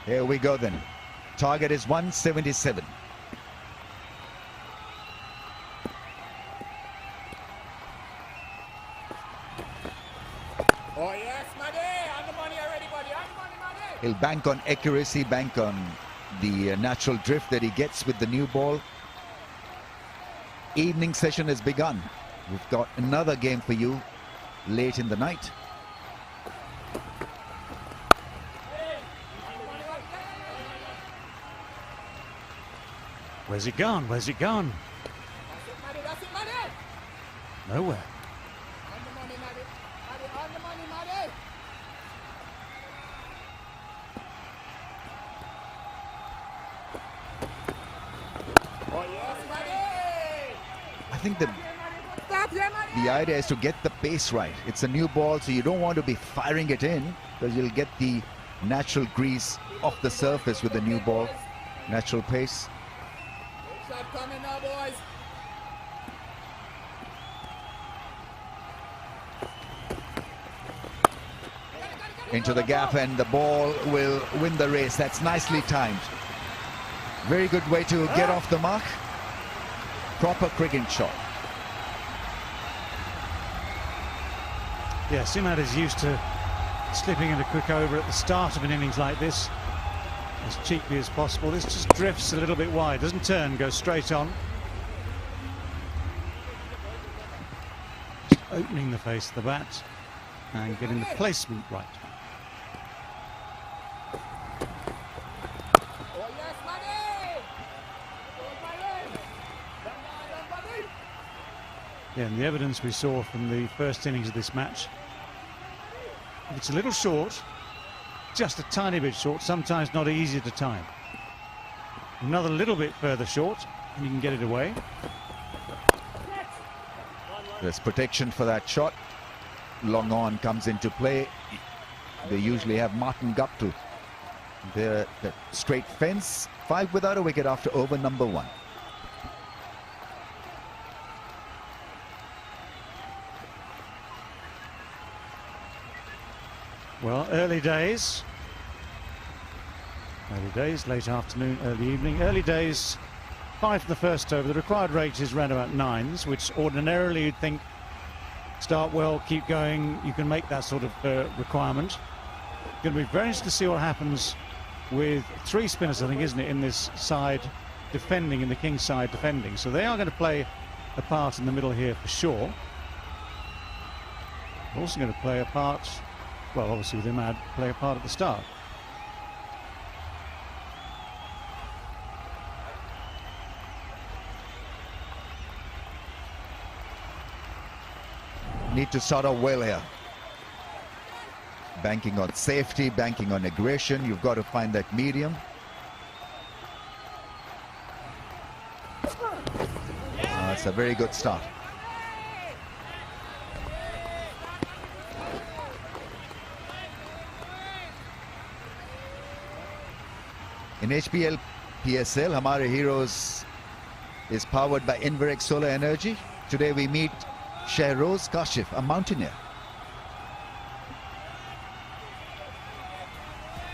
Here we go then. Target is 177. Oh yes, Madi! On the money already, buddy. On the money, Madi! He'll bank on accuracy, bank on the natural drift that he gets with the new ball. Evening session has begun. We've got another game for you late in the night. Where's it gone? Where's it gone? That's it, Madi! Nowhere. On the money, Madi! Madi, on the money, Madi! Oh yes, Madi! I think the idea is to get the pace right. It's a new ball, so you don't want to be firing it in, because you'll get the natural grease off the surface with the new ball. Natural pace. Shot coming now, boys. Into the gap, and the ball will win the race. That's nicely timed. Very good way to get off the mark. Proper cricket shot. Yeah, Simad is used to slipping in a quick over at the start of an innings like this, as cheaply as possible. This just drifts a little bit wide, doesn't turn, goes straight on. Just opening the face of the bat and getting the placement right. Oh yes, Madi! Yeah, and the evidence we saw from the first innings of this match, if it's a little short, just a tiny bit short, sometimes not easy to time. Another little bit further short, and you can get it away. There's protection for that shot. Long on comes into play. They usually have Martin Guptill. The straight fence. 5 without a wicket after over number 1. Well, early days, late afternoon, early evening. Early days, 5 for the first over. The required rate is round about 9s, which ordinarily you'd think start well, keep going. You can make that sort of requirement. Going to be very interesting to see what happens with 3 spinners, I think, isn't it, in this side defending, in the Kings side defending. So they are going to play a part in the middle here for sure. Also going to play a part, well, obviously with Imad, play a part at the start. Need to start off well here. Banking on safety, banking on aggression. You've got to find that medium. That's a very good start. In HBL PSL, Hamare Heroes is powered by Inverex Solar Energy. Today we meet Shahroz Kashif, a mountaineer.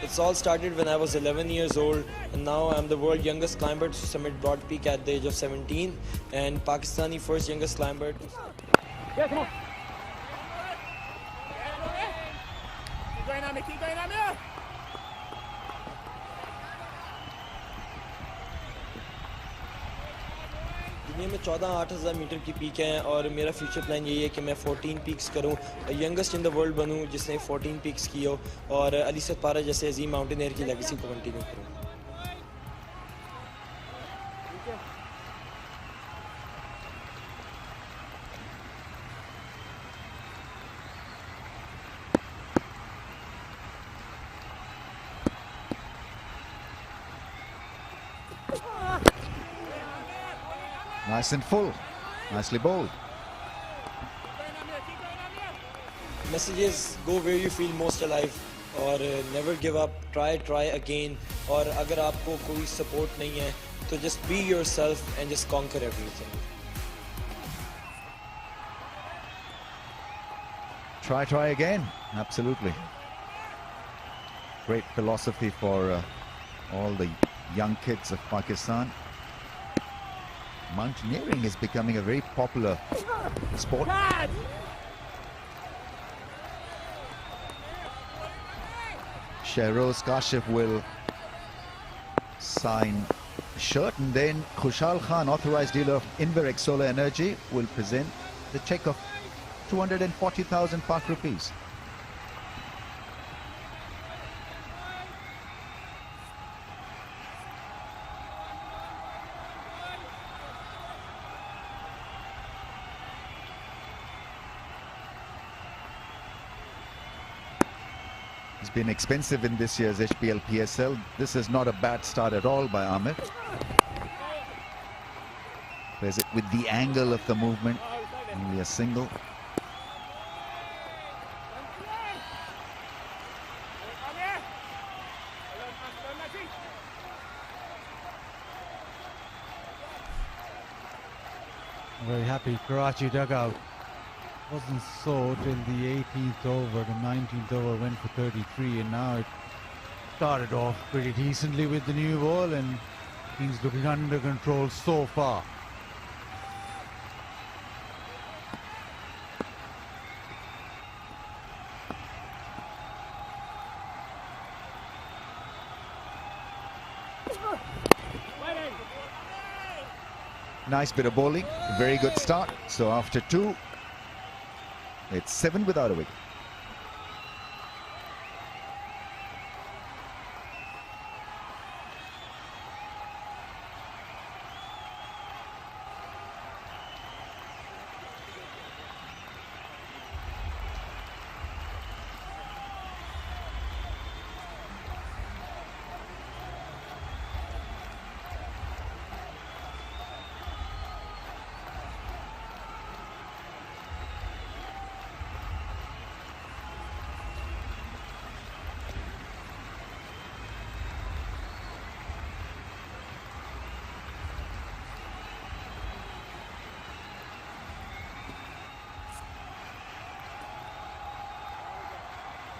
It's all started when I was 11 years old, and now I'm the world's youngest climber to summit Broad Peak at the age of 17, and Pakistani first youngest climber. Yeah, come on. Keep going on me, keep going on me. दुनिया में 14-8,000 metre की peak हैं, और मेरा future plan यही है कि मैं 14 पीक्स करूं, यंगेस्ट इन द वर्ल्ड बनूं जिसने 14 पीक्स की हो, और अली सतपारा जैसे अजीम माउंटेनियर की लेगेसी को कंटिन्यू करूं. Nice and full. Nicely bowled. Message is go where you feel most alive, और never give up, try again, और अगर आपको कोई support नहीं है तो just be yourself and just conquer everything. Try again. Absolutely. Great philosophy for all the young kids of Pakistan. Mountaineering is becoming a very popular sport. Shehroz Kashif will sign a shirt, and then Khushal Khan, authorized dealer of Inverex Solar Energy, will present the check of 240,000 Pak rupees. It's been expensive in this year's HBL PSL. This is not a bad start at all by Amir. Plays it with the angle of the movement. Only a single. Very happy Karachi dugout. Wasn't so till the 18th over. The 19th over went for 33, and now it started off pretty decently with the new ball, and things looking under control so far. Nice bit of bowling, very good start. So after two, it's 7 without a wicket.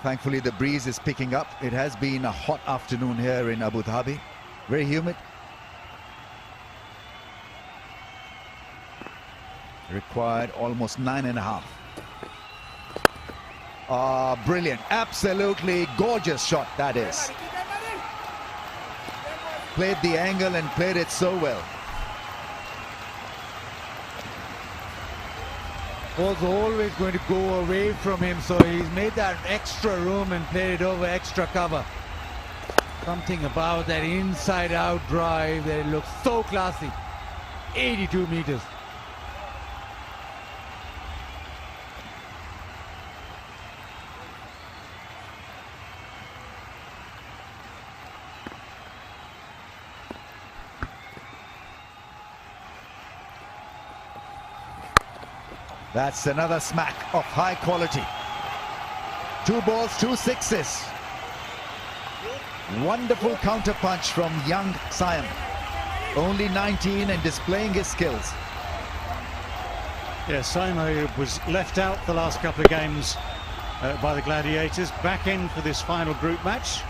Thankfully, the breeze is picking up. It has been a hot afternoon here in Abu Dhabi. Very humid. Required almost 9.5. Ah, brilliant. Absolutely gorgeous shot, that is. Played the angle and played it so well. Was always going to go away from him, so he's made that extra room and played it over extra cover. Something about that inside out drive that it looks so classy. 82 meters. That's another smack of high quality. 2 balls, 2 sixes. Wonderful counter punch from young Siam. Only 19 and displaying his skills. Yeah, Simo was left out the last couple of games by the Gladiators. Back in for this final group match.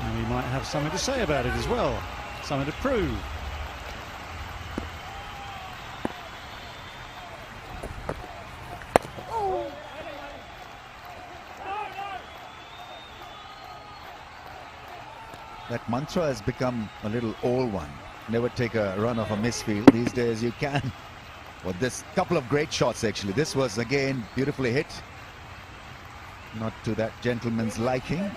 And he might have something to say about it as well. Something to prove. That mantra has become a little old one. Never take a run off a misfield. These days you can. Well, this couple of great shots actually. This was again beautifully hit. Not to that gentleman's liking.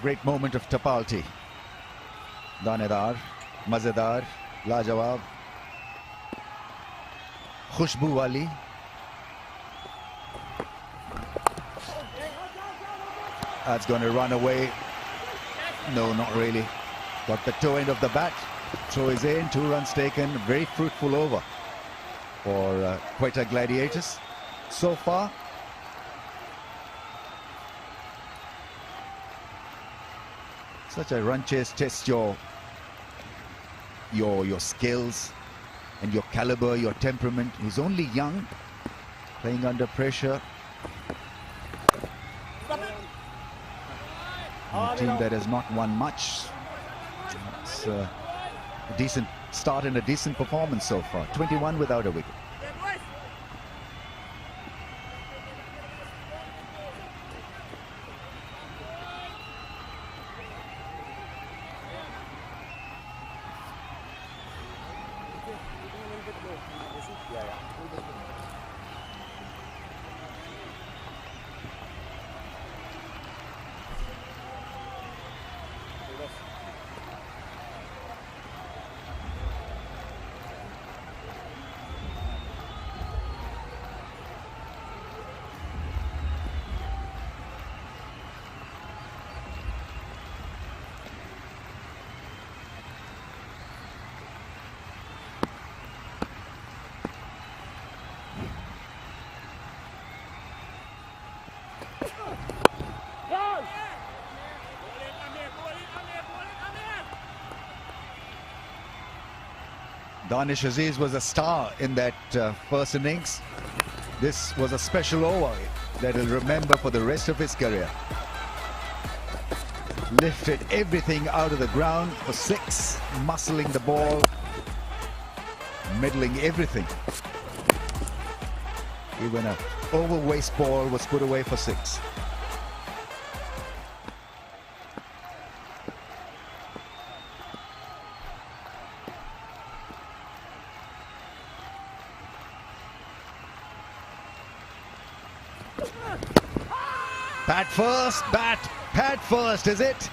Great moment of Tapalti. Danedar, Mazedar, Lajawab, Khushbu Wali. That's going to run away. No, not really. Got the toe end of the bat. Throw is in, 2 runs taken. Very fruitful over for Quetta Gladiators so far. Such a run chase tests your skills and your caliber, your temperament. He's only young, playing under pressure. A team that has not won much. It's a decent start and a decent performance so far. 21 without a wicket. Danish Aziz was a star in that first innings. This was a special over that he'll remember for the rest of his career. Lifted everything out of the ground for 6, muscling the ball, middling everything. Even an over-waist ball was put away for 6. Bat first, pad first, is it?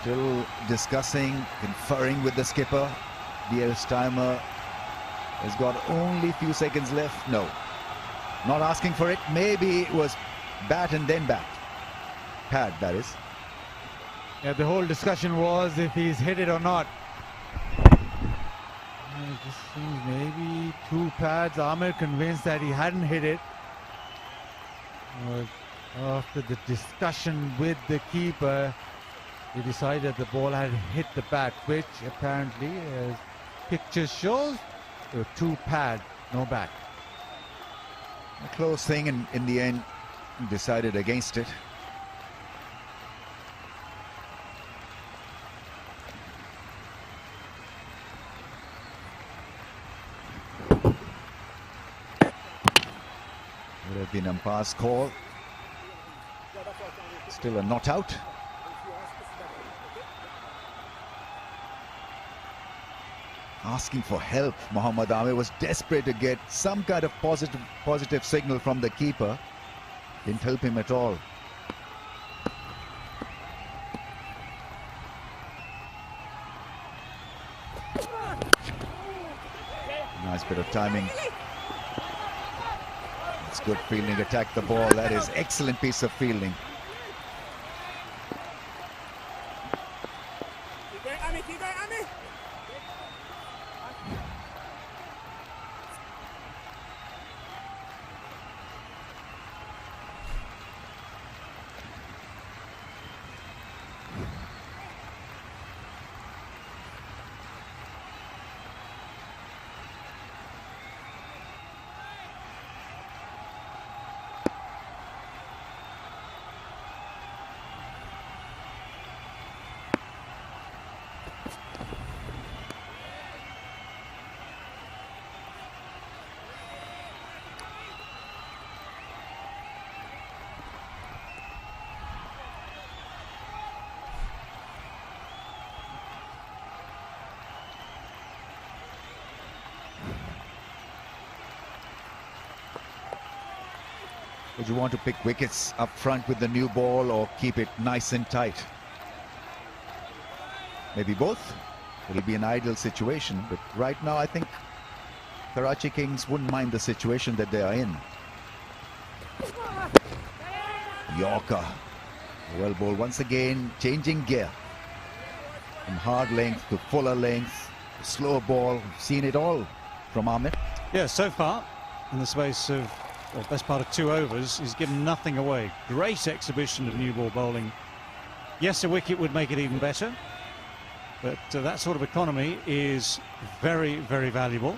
Still discussing, conferring with the skipper. The air timer has got only a few seconds left. No, not asking for it. Maybe it was bat and then bat. Pad, that is. Yeah, the whole discussion was if he's hit it or not. It just seems maybe 2 pads. Amir convinced that he hadn't hit it. But after the discussion with the keeper, he decided the ball had hit the bat, which apparently, as pictures shows, there were 2 pads, no bat. A close thing, and in the end, decided against it. Would have been umpire's call. Still a not out. Asking for help. Mohammad Amir was desperate to get some kind of positive signal from the keeper. Didn't help him at all. Nice bit of timing. It's good fielding, attack the ball. That is excellent piece of fielding. Would you want to pick wickets up front with the new ball or keep it nice and tight? Maybe both. It'll be an ideal situation, but right now I think Karachi Kings wouldn't mind the situation that they are in. Yorker. Well ball once again, changing gear. From hard length to fuller length, slow ball. We've seen it all from Ahmed. Yeah, so far, in the space of well, best part of 2 overs. He's given nothing away. Great exhibition of new ball bowling. Yes, a wicket would make it even better, but that sort of economy is very, very valuable.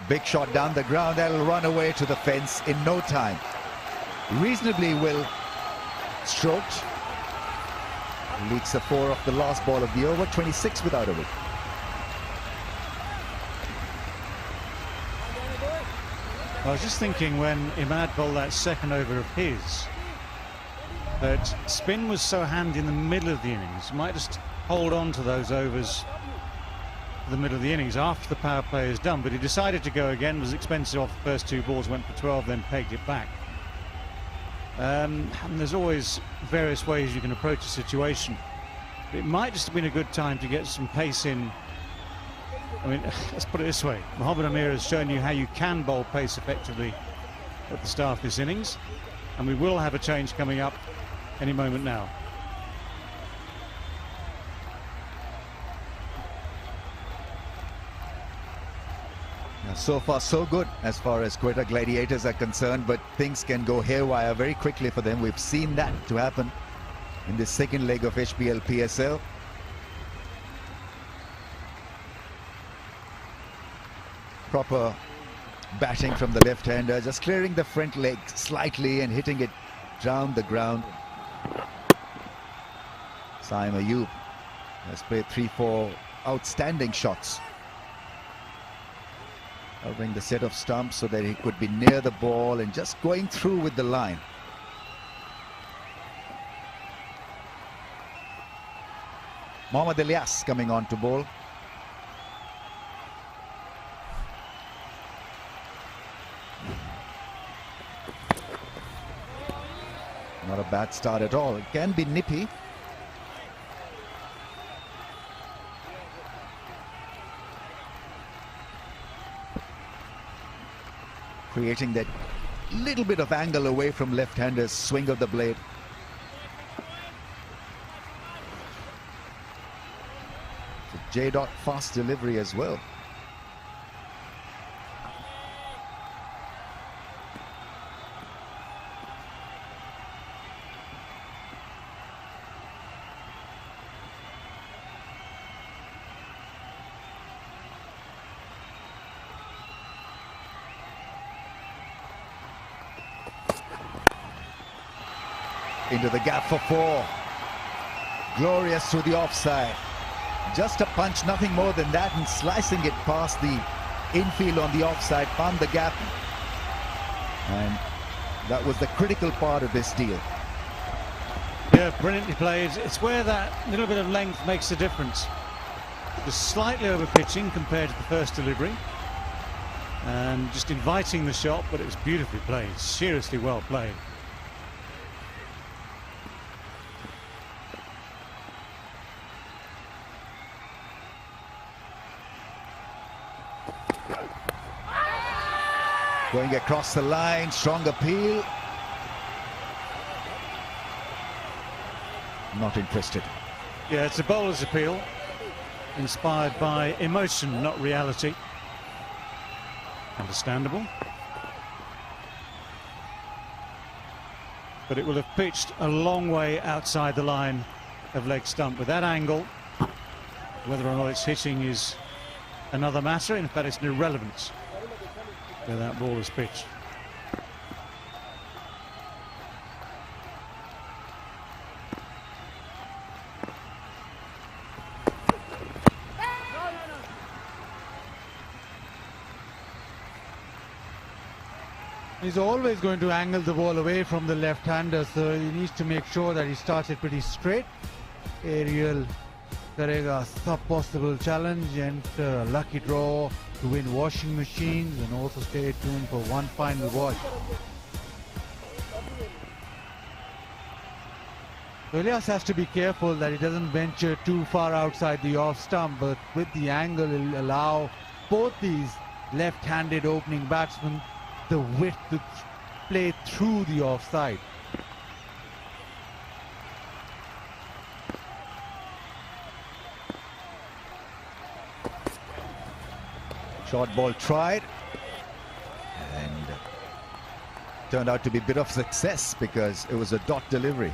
Big shot down the ground. That'll run away to the fence in no time. Reasonably well stroked. Leaks the 4 off the last ball of the over. 26 without a wicket. I was just thinking when Imad bowled that second over of his, that spin was so handy in the middle of the innings. You might just hold on to those overs the middle of the innings after the power play is done, but he decided to go again, was expensive off the first 2 balls, went for 12, then pegged it back. And there's always various ways you can approach a situation. It might just have been a good time to get some pace in. I mean, let's put it this way, Mohammad Amir has shown you how you can bowl pace effectively at the start of this innings, and we will have a change coming up any moment now. So far so good as far as Quetta Gladiators are concerned, but things can go haywire very quickly for them. We've seen that to happen in the second leg of HBL PSL. Proper batting from the left-hander, just clearing the front leg slightly and hitting it down the ground. Saim Ayub has played 3-4 outstanding shots, covering the set of stumps so that he could be near the ball and just going through with the line. Mohammad Ilyas coming on to bowl. Not a bad start at all. It can be nippy. Creating that little bit of angle away from left-hander's swing of the blade. It's a J-dot fast delivery as well. Into the gap for 4. Glorious to the offside. Just a punch, nothing more than that, and slicing it past the infield on the offside, found the gap. And that was the critical part of this deal. Yeah, brilliantly played. It's where that little bit of length makes a difference. Just slightly over pitching compared to the first delivery. And just inviting the shot, but it was beautifully played. Seriously well played. Going across the line, strong appeal. Not interested. Yeah, it's a bowler's appeal, inspired by emotion, not reality. Understandable. But it will have pitched a long way outside the line of leg stump. With that angle, whether or not it's hitting is another matter. In fact, it's an irrelevance where that ball is pitched. He's always going to angle the ball away from the left-hander, so he needs to make sure that he starts it pretty straight. Aerial karega sub possible challenge and a lucky draw to win washing machines, and also stay tuned for one final wash. So Ilyas has to be careful that he doesn't venture too far outside the off stump, but with the angle he'll allow both these left-handed opening batsmen the width to play through the offside. Short ball tried and turned out to be a bit of success because it was a dot delivery.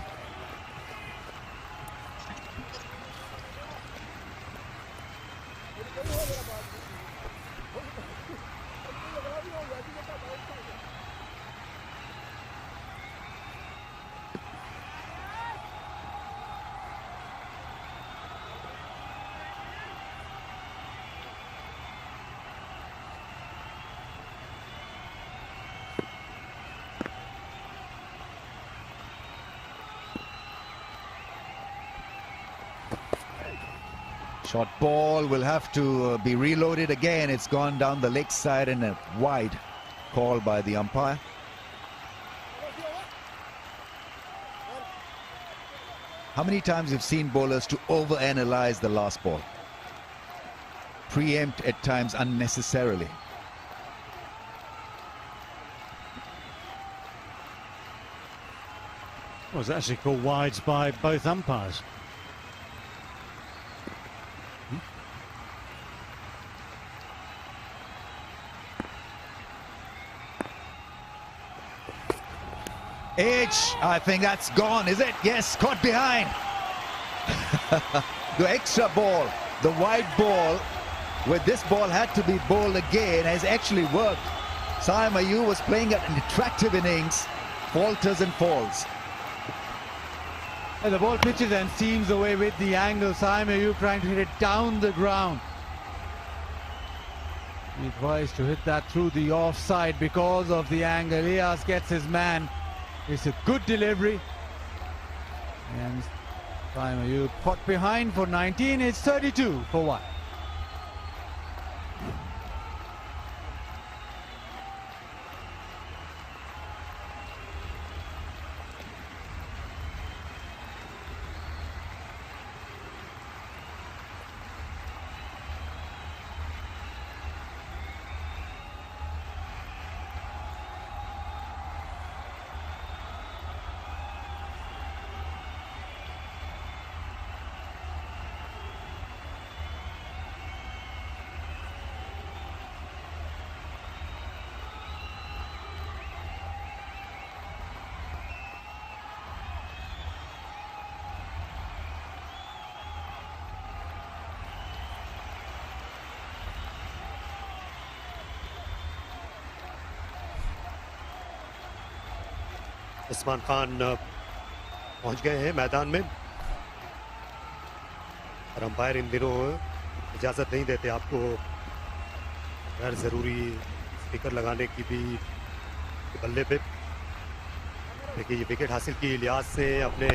Short ball will have to be reloaded again. It's gone down the leg side and a wide call by the umpire. How many times you've seen bowlers to overanalyze the last ball? Preempt at times unnecessarily. Well, it was actually called wides by both umpires. I think that's gone, is it? Yes, caught behind. The extra ball, the wide ball, where this ball had to be bowled again, has actually worked. Saim Ayub was playing an attractive innings, falters and falls. And the ball pitches and seams away with the angle. Saim Ayub trying to hit it down the ground. He tries to hit that through the offside because of the angle. Ilyas gets his man. It's a good delivery. And Saim Ayub caught behind for 19. It's 32 for 1. Usman Khan पहुंच गए हैं मैदान में और umpire इन दिनों इजाज़त नहीं देते आपको गैर ज़रूरी स्पीकर लगाने की भी बल्ले पे। देखिए ये विकेट हासिल की इलियास ने अपने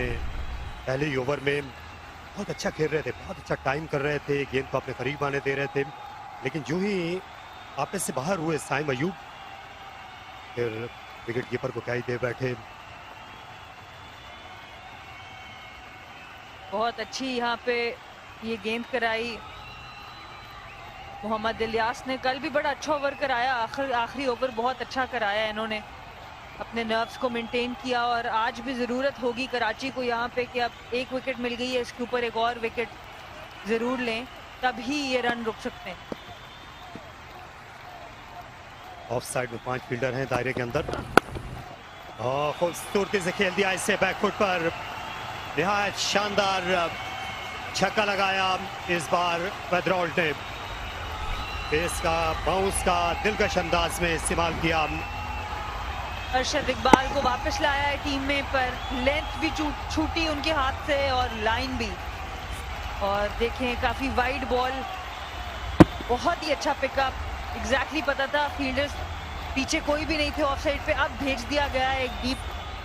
पहले ही ओवर में बहुत अच्छा खेल रहे थे, बहुत अच्छा टाइम कर रहे थे, गेंद को अपने करीब आने दे रहे थे, लेकिन जो ही आपस से बाहर हुए साइम अयूब फिर विकेट कीपर को क्या ही दे बैठे। बहुत अच्छी यहाँ पे ये गेंद कराई मोहम्मद इलियास ने। कल भी बड़ा अच्छा ओवर कराया, आखिरी ओवर बहुत अच्छा कराया इन्होंने, अपने नर्व्स को मेंटेन किया और आज भी ज़रूरत होगी कराची को यहाँ पे कि अब एक विकेट मिल गई है, इसके ऊपर एक और विकेट ज़रूर लें, तभी ये रन रुक सकते हैं। ऑफ साइड में 5 फील्डर हैं दायरे के अंदर और खूबसूरती से खेल दिया इससे बैकफुट पर, निहायत शानदार छक्का लगाया इस बार वेदरॉल्ट ने, पेस का बाउंस का दिलकश अंदाज में इस्तेमाल किया। अरशद इकबाल को वापस लाया है टीम में, पर लेंथ भी छूटी उनके हाथ से और लाइन भी, और देखें काफी वाइड बॉल, बहुत ही अच्छा पिकअप, एग्जैक्टली पता था फील्डर्स पीछे कोई भी नहीं थे ऑफ साइड पे, अब भेज दिया गया है एक डीप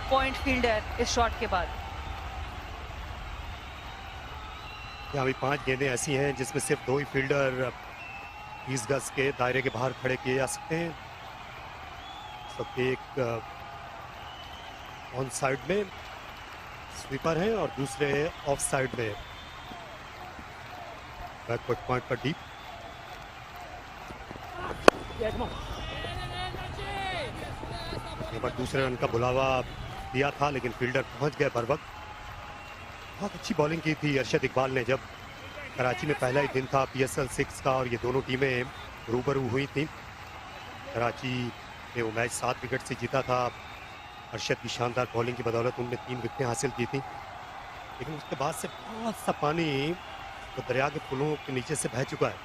पॉइंट फील्डर इस शॉट के बाद। यहाँ भी 5 गेंदें ऐसी हैं जिसमें सिर्फ 2 ही फील्डर 20 गज के दायरे के बाहर खड़े किए जा सकते हैं। सब एक ऑन साइड में स्वीपर हैं और दूसरे ऑफ साइड में बैकवर्ड पॉइंट पर डीप। यहाँ पर दूसरे रन का बुलावा दिया था लेकिन फील्डर पहुंच गए बर वक्त। बहुत अच्छी बॉलिंग की थी अरशद इकबाल ने जब कराची में पहला ही दिन था PSL 6 का और ये दोनों टीमें रूबरू हुई थी। कराची ने वो मैच 7 विकेट से जीता था। अरशद की शानदार बॉलिंग की बदौलत उनने 3 विकेटें हासिल की थी, लेकिन उसके बाद से बहुत सा पानी तो दरिया के पुलों के नीचे से बह चुका है।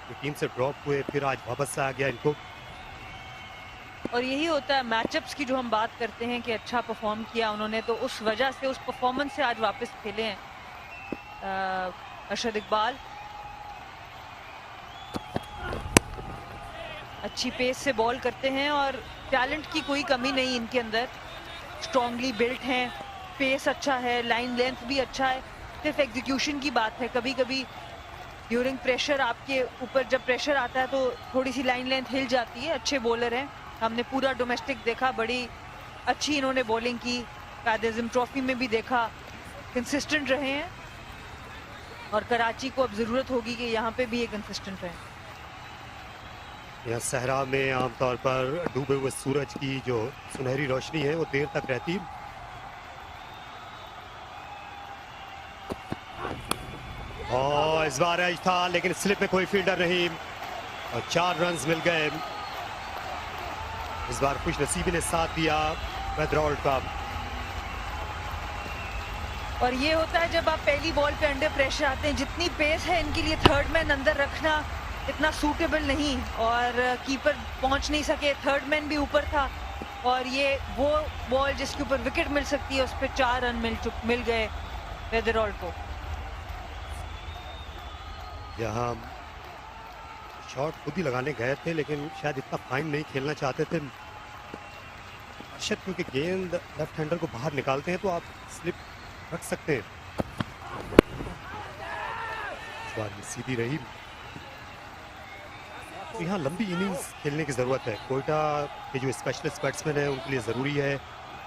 ये टीम से ड्रॉप हुए, फिर आज वापस से आ गया इनको। और यही होता है मैचअप्स की, जो हम बात करते हैं कि अच्छा परफॉर्म किया उन्होंने, तो उस वजह से, उस परफॉर्मेंस से आज वापस खेले हैं अरशद इकबाल। अच्छी पेस से बॉल करते हैं और टैलेंट की कोई कमी नहीं इनके अंदर। स्ट्रांगली बिल्ट हैं, पेस अच्छा है, लाइन लेंथ भी अच्छा है, सिर्फ एग्जीक्यूशन की बात है। कभी कभी ड्यूरिंग प्रेशर आपके ऊपर जब प्रेशर आता है तो थोड़ी सी लाइन लेंथ हिल जाती है। अच्छे बॉलर हैं, हमने पूरा डोमेस्टिक देखा, बड़ी अच्छी इन्होंने बॉलिंग की। कायद-ए-आज़म ट्रॉफी में भी देखा, कंसिस्टेंट रहे हैं और कराची को अब जरूरत होगी कि यहाँ पे भी ये कंसिस्टेंट रहे। यहाँ सहरा में आमतौर पर डूबे हुए सूरज की जो सुनहरी रोशनी है वो देर तक रहती। और इस बार एज था लेकिन स्लिप में कोई फील्डर नहीं और 4 रन्स मिल गए। इस बार खुश नसीबी ने साथ दिया वेदरॉल्ट का। और ये होता है जब आप पहली बॉल पे अंडर प्रेशर आते हैं, जितनी पेस है इनके लिए थर्ड मैन अंदर रखना इतना सूटेबल नहीं और कीपर पहुंच नहीं सके। थर्ड मैन भी ऊपर था और ये वो बॉल जिसके ऊपर विकेट मिल सकती है, उस पर 4 रन मिल गए वेदरॉल्ट को। यहाँ शॉट खुद ही लगाने गए थे लेकिन शायद इतना फाइन नहीं खेलना चाहते थे अरशद, क्योंकि गेंद लेफ्ट हैंडर को बाहर निकालते हैं तो आप स्लिप रख सकते हैं। इस बार सीधी रही। तो यहाँ लंबी इनिंग्स खेलने की ज़रूरत है। कोयटा के जो स्पेशलिस्ट बैट्समैन है उनके लिए ज़रूरी है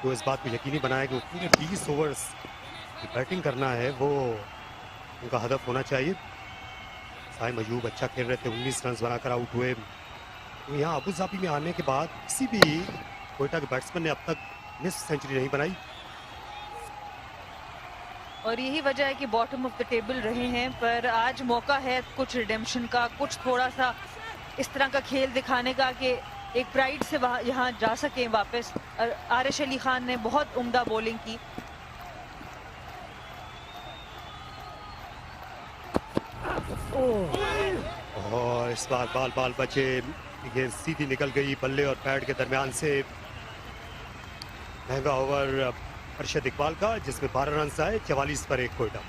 तो इस बात को यकीनी बनाया कि पूरे 20 ओवर्स की बैटिंग करना है, वो उनका हदफ होना चाहिए। साई मजूब अच्छा खेल रहे थे, 19 रन बनाकर आउट हुए। तो यहाँ अबू धाबी में आने के बाद किसी भी कोयटा के बैट्समैन ने अब तक मिस सेंचुरी नहीं बनाई। और यही वजह है कि बॉटम ऑफ द टेबल रहे हैं, पर आज मौका है कुछ रिडेम्पशन का, कुछ थोड़ा सा इस तरह का खेल दिखाने का कि एक प्राइड से यहाँ जा सकें वापस। आरिश अली खान ने बहुत उम्दा बॉलिंग की। और इस बार बाल बचे, गेंद सीधी निकल गई बल्ले और पैड के दरमियान से। महंगा ओवर अरशद इकबाल का जिसमें 12 रन आए, 44 पर 1 कोयटा।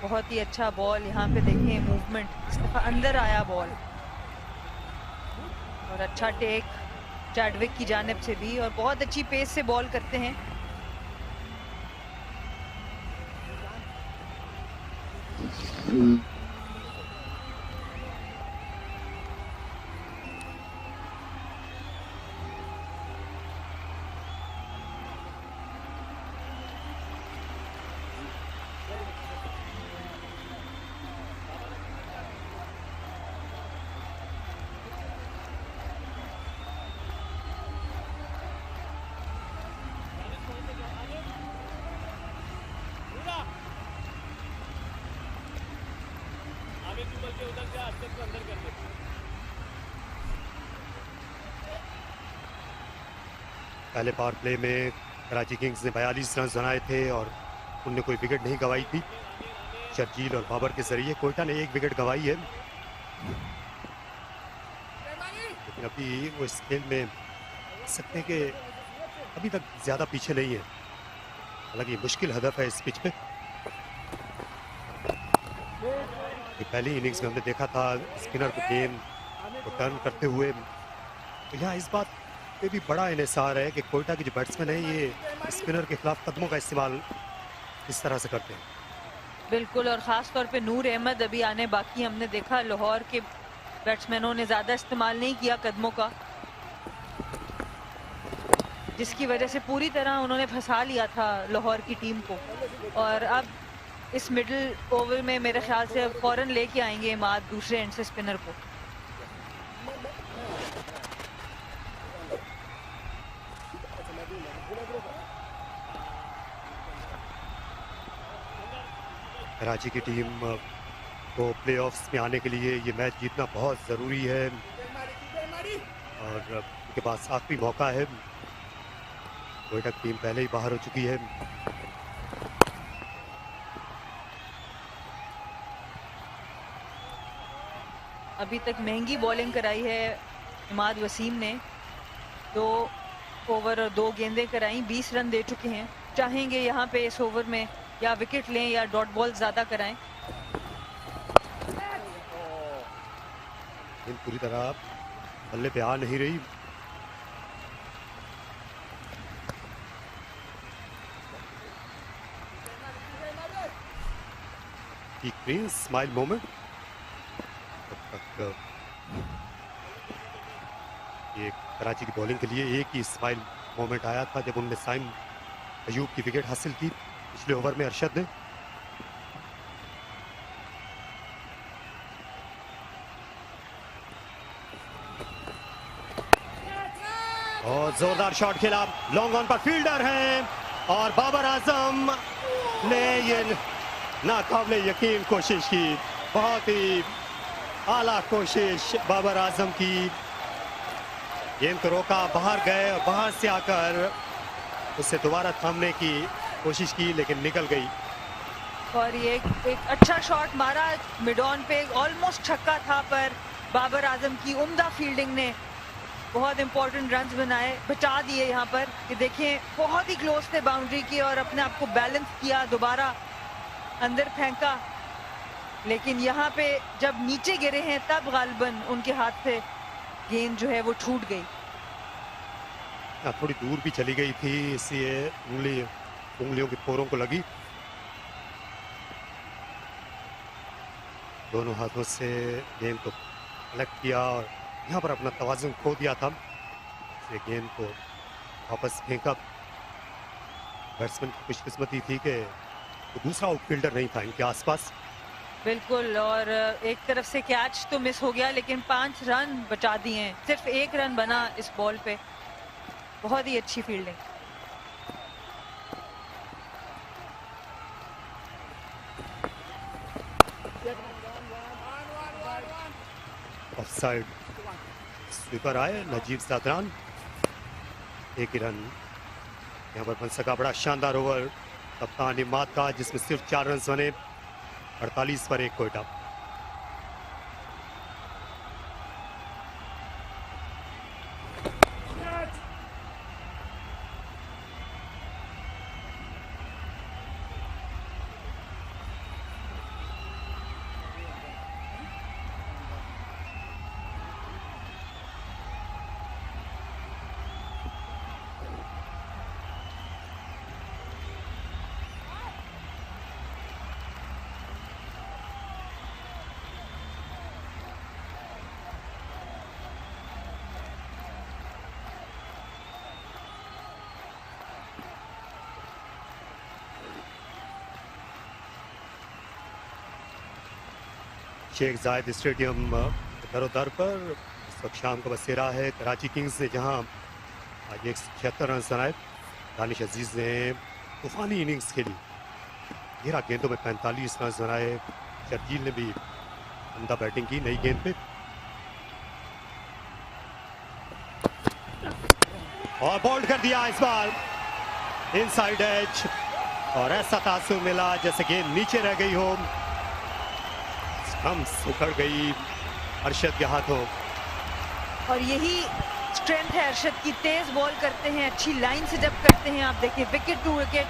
बहुत ही अच्छा बॉल, यहाँ पे देखें मूवमेंट, इस दफा अंदर आया बॉल और अच्छा टेक चैडविक की जानिब से भी और बहुत अच्छी पेस से बॉल करते हैं। पहले पावर प्ले में कराची किंग्स ने 42 रन बनाए थे और उनने कोई विकेट नहीं गंवाई थी। शर्जील और बाबर के जरिए कोयटा ने 1 विकेट गंवाई है, लेकिन अभी वो इस खेल में सकते हैं कि अभी तक ज्यादा पीछे नहीं है। हालांकि मुश्किल हदफ है इस पिच पे। पहली इनिंग्स में हमने देखा था स्पिनर को गेंद को टर्न करते हुए, तो यहाँ इस बात पे भी बड़ा इन्हिसार है कि कोयटा के जो बैट्समैन है ये स्पिनर के खिलाफ कदमों का इस्तेमाल इस तरह से करते हैं। बिल्कुल, और ख़ास तौर पे नूर अहमद अभी आने बाकी। हमने देखा लाहौर के बैट्समैनों ने ज़्यादा इस्तेमाल नहीं किया कदमों का। जिसकी वजह से पूरी तरह उन्होंने फंसा लिया था लाहौर की टीम को। और अब इस मिडिल ओवर में मेरे ख्याल से अब फौरन लेके आएंगे इमाद दूसरे एंड से स्पिनर को। कराची की टीम को प्लेऑफ्स में आने के लिए ये मैच जीतना बहुत ज़रूरी है और उनके पास आखिरी मौका है। क्वेटा की टीम पहले ही बाहर हो चुकी है। अभी तक महंगी बॉलिंग कराई है इमाद वसीम ने। 2 ओवर और 2 गेंदें कराई, 20 रन दे चुके हैं। चाहेंगे यहाँ पे इस ओवर में या विकेट लें या डॉट बॉल ज्यादा कराएं। पूरी तरह बल्ले पे आ नहीं रही। स्माइल मोमेंट ये कराची की बॉलिंग के लिए एक ही स्माइल मोमेंट आया था जब उनने साइम अयूब की विकेट हासिल की पिछले ओवर में अरशद ने। और जोरदार शॉट खेला, लॉन्ग ऑन पर फील्डर हैं और बाबर आजम ने ये नाकाबिले यकीन कोशिश की। बहुत ही आला कोशिश बाबर आजम की। गेंद को रोका, बाहर गए और बाहर से आकर उसे दोबारा थामने की कोशिश की लेकिन निकल गई। और ये एक अच्छा शॉट मारा मिड ऑन पे, ऑलमोस्ट छक्का था पर बाबर आजम की उम्दा फील्डिंग ने बहुत इंपॉर्टेंट रन्स बनाए, बचा दिए यहाँ पर। कि देखें बहुत ही क्लोज थे बाउंड्री की और अपने आप को बैलेंस किया, दोबारा अंदर फेंका। लेकिन यहाँ पे जब नीचे गिरे हैं तब गालिबन उनके हाथ से गेंद जो है वो छूट गई। थोड़ी दूर भी चली गई थी, इसलिए उंगलियों की पोरों को लगी। दोनों हाथों से गेंद को कलेक्ट किया और यहाँ पर अपना तवाज़ुन खो दिया था। इसलिए गेंद को वापस फेंका। बैट्समैन की खुशकिस्मती थी कि दूसरा आउटफील्डर नहीं था इनके आसपास। बिल्कुल, और एक तरफ से कैच तो मिस हो गया लेकिन 5 रन बचा दिए हैं। सिर्फ 1 रन बना इस बॉल पे। बहुत ही अच्छी फील्डिंग। ऑफसाइड स्वीपर आए नजीब सादरान। 1 ही रन यहाँ पर बन सका। बड़ा शानदार ओवर कप्तान इमाद का जिसमें सिर्फ 4 रन बने। 48 पर 1 क्वेटा। शेख जायद स्टेडियम दरोदर पर इस वक्त शाम का बसेरा है कराची किंग्स ने, जहां आज 176 रन बनाए। दानिश अजीज ने तूफानी इनिंग्स खेली, 13 गेंदों में 45 रन बनाए। शर्जील ने भी उम्दा बैटिंग की नई गेंद पे और बोल्ड कर दिया इस बार इनसाइड एज। और ऐसा तासुर मिला जैसे गेंद नीचे रह गई हो, स्टंप्स उखड़ गई अरशद के हाथों। और यही स्ट्रेंथ है अरशद की, तेज बॉल करते हैं, अच्छी लाइन से जब करते हैं। आप देखिए विकेट टू विकेट,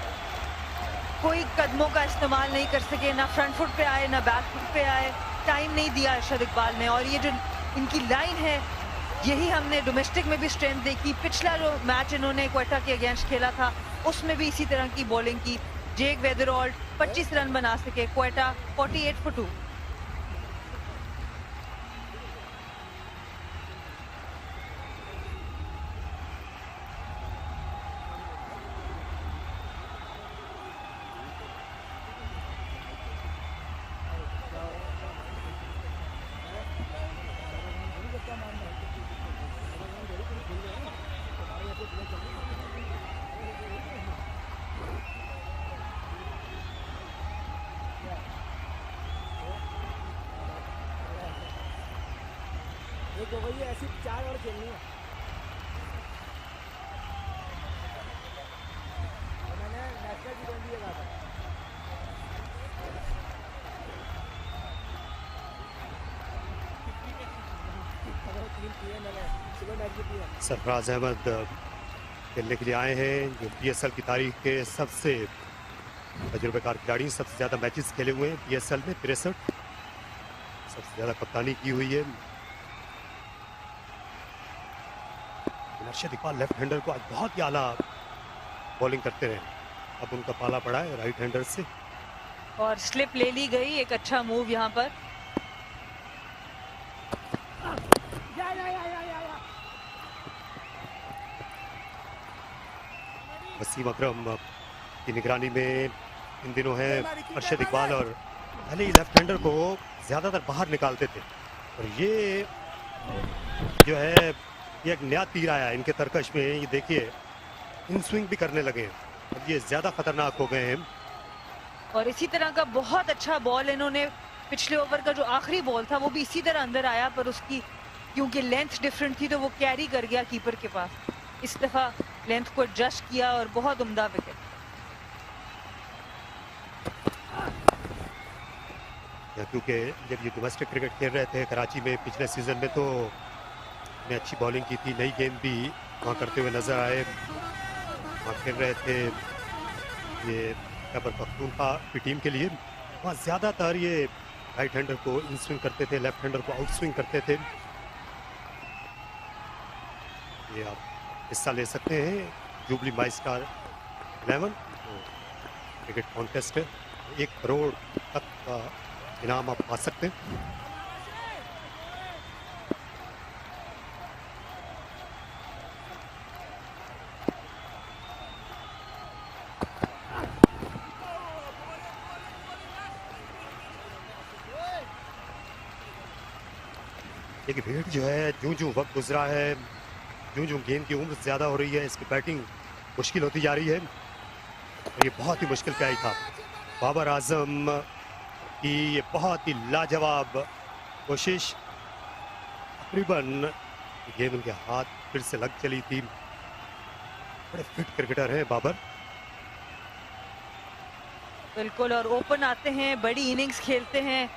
कोई कदमों का इस्तेमाल नहीं कर सके, ना फ्रंट फुट पे आए ना बैक फुट पे आए, टाइम नहीं दिया अरशद इकबाल ने। और ये जो इनकी लाइन है यही हमने डोमेस्टिक में भी स्ट्रेंथ देखी। पिछला जो मैच इन्होंने क्वेटा के अगेंस्ट खेला था उसमें भी इसी तरह की बॉलिंग की। जेक वेदरऑल्ट 25 रन बना सके, क्वेटा 48 for 2। तो वही ऐसी 4 और खेलनी है। मैंने नेशनल T20 लगा था। सरफराज अहमद खेलने के लिए आए हैं, जो PSL की तारीख के सबसे तजुर्बेकार खिलाड़ी, सबसे ज़्यादा मैचेस खेले हुए हैं PSL में 63, सबसे ज़्यादा कप्तानी की हुई है। अरशद इकबाल लेफ्ट हैंडर को आज बहुत ही आला बॉलिंग करते रहे, अब उनका पाला पड़ा है राइट हैंडर से। और स्लिप ले ली गई, एक अच्छा मूव यहाँ पर। वसीम अकरम की निगरानी में इन दिनों है अरशद इकबाल, और पहले ही लेफ्ट हैंडर को ज़्यादातर बाहर निकालते थे, और ये जो है ये एक नया तीर आया इनके तरकश में। ये देखिए इन स्विंग भी करने लगे हैं, अब ये ज़्यादा खतरनाक हो गए हैं। और इसी तरह का बहुत अच्छा बॉल इन्होंने, पिछले ओवर का जो आखिरी बॉल था वो भी इसी तरह अंदर आया, पर उसकी क्योंकि लेंथ डिफरेंट थी तो वो कैरी कर गया कीपर के पास। इस दफा लेंथ को एडजस्ट किया और बहुत उम्दा विकेट। क्योंकि जब ये डोमेस्टिक क्रिकेट खेल रहे थे कराची में पिछले सीजन में, तो ने अच्छी बॉलिंग की थी, नई गेंद भी वहाँ करते हुए नजर आए। वहाँ खेल रहे थे ये खैबर पख्तूनख्वा की टीम के लिए, वहाँ ज़्यादातर ये राइट हैंडर को इन स्विंग करते थे, लेफ्ट हैंडर को आउट स्विंग करते थे। ये आप हिस्सा ले सकते हैं जुबली माई स्टार 11 क्रिकेट कॉन्टेस्ट है, 1 करोड़ तक का इनाम आप पा सकते हैं। देखिए भीड़ जो है जूं वक्त गुजरा है, जूं गेंद की उम्र ज़्यादा हो रही है, इसकी बैटिंग मुश्किल होती जा रही है, और ये बहुत ही मुश्किल पे आई था। बाबर आजम की ये बहुत ही लाजवाब कोशिश, तकरीबन गेंद उनके हाथ फिर से लग चली थी। बड़े फिट क्रिकेटर हैं बाबर। बिल्कुल, और ओपन आते हैं, बड़ी इनिंग्स खेलते हैं,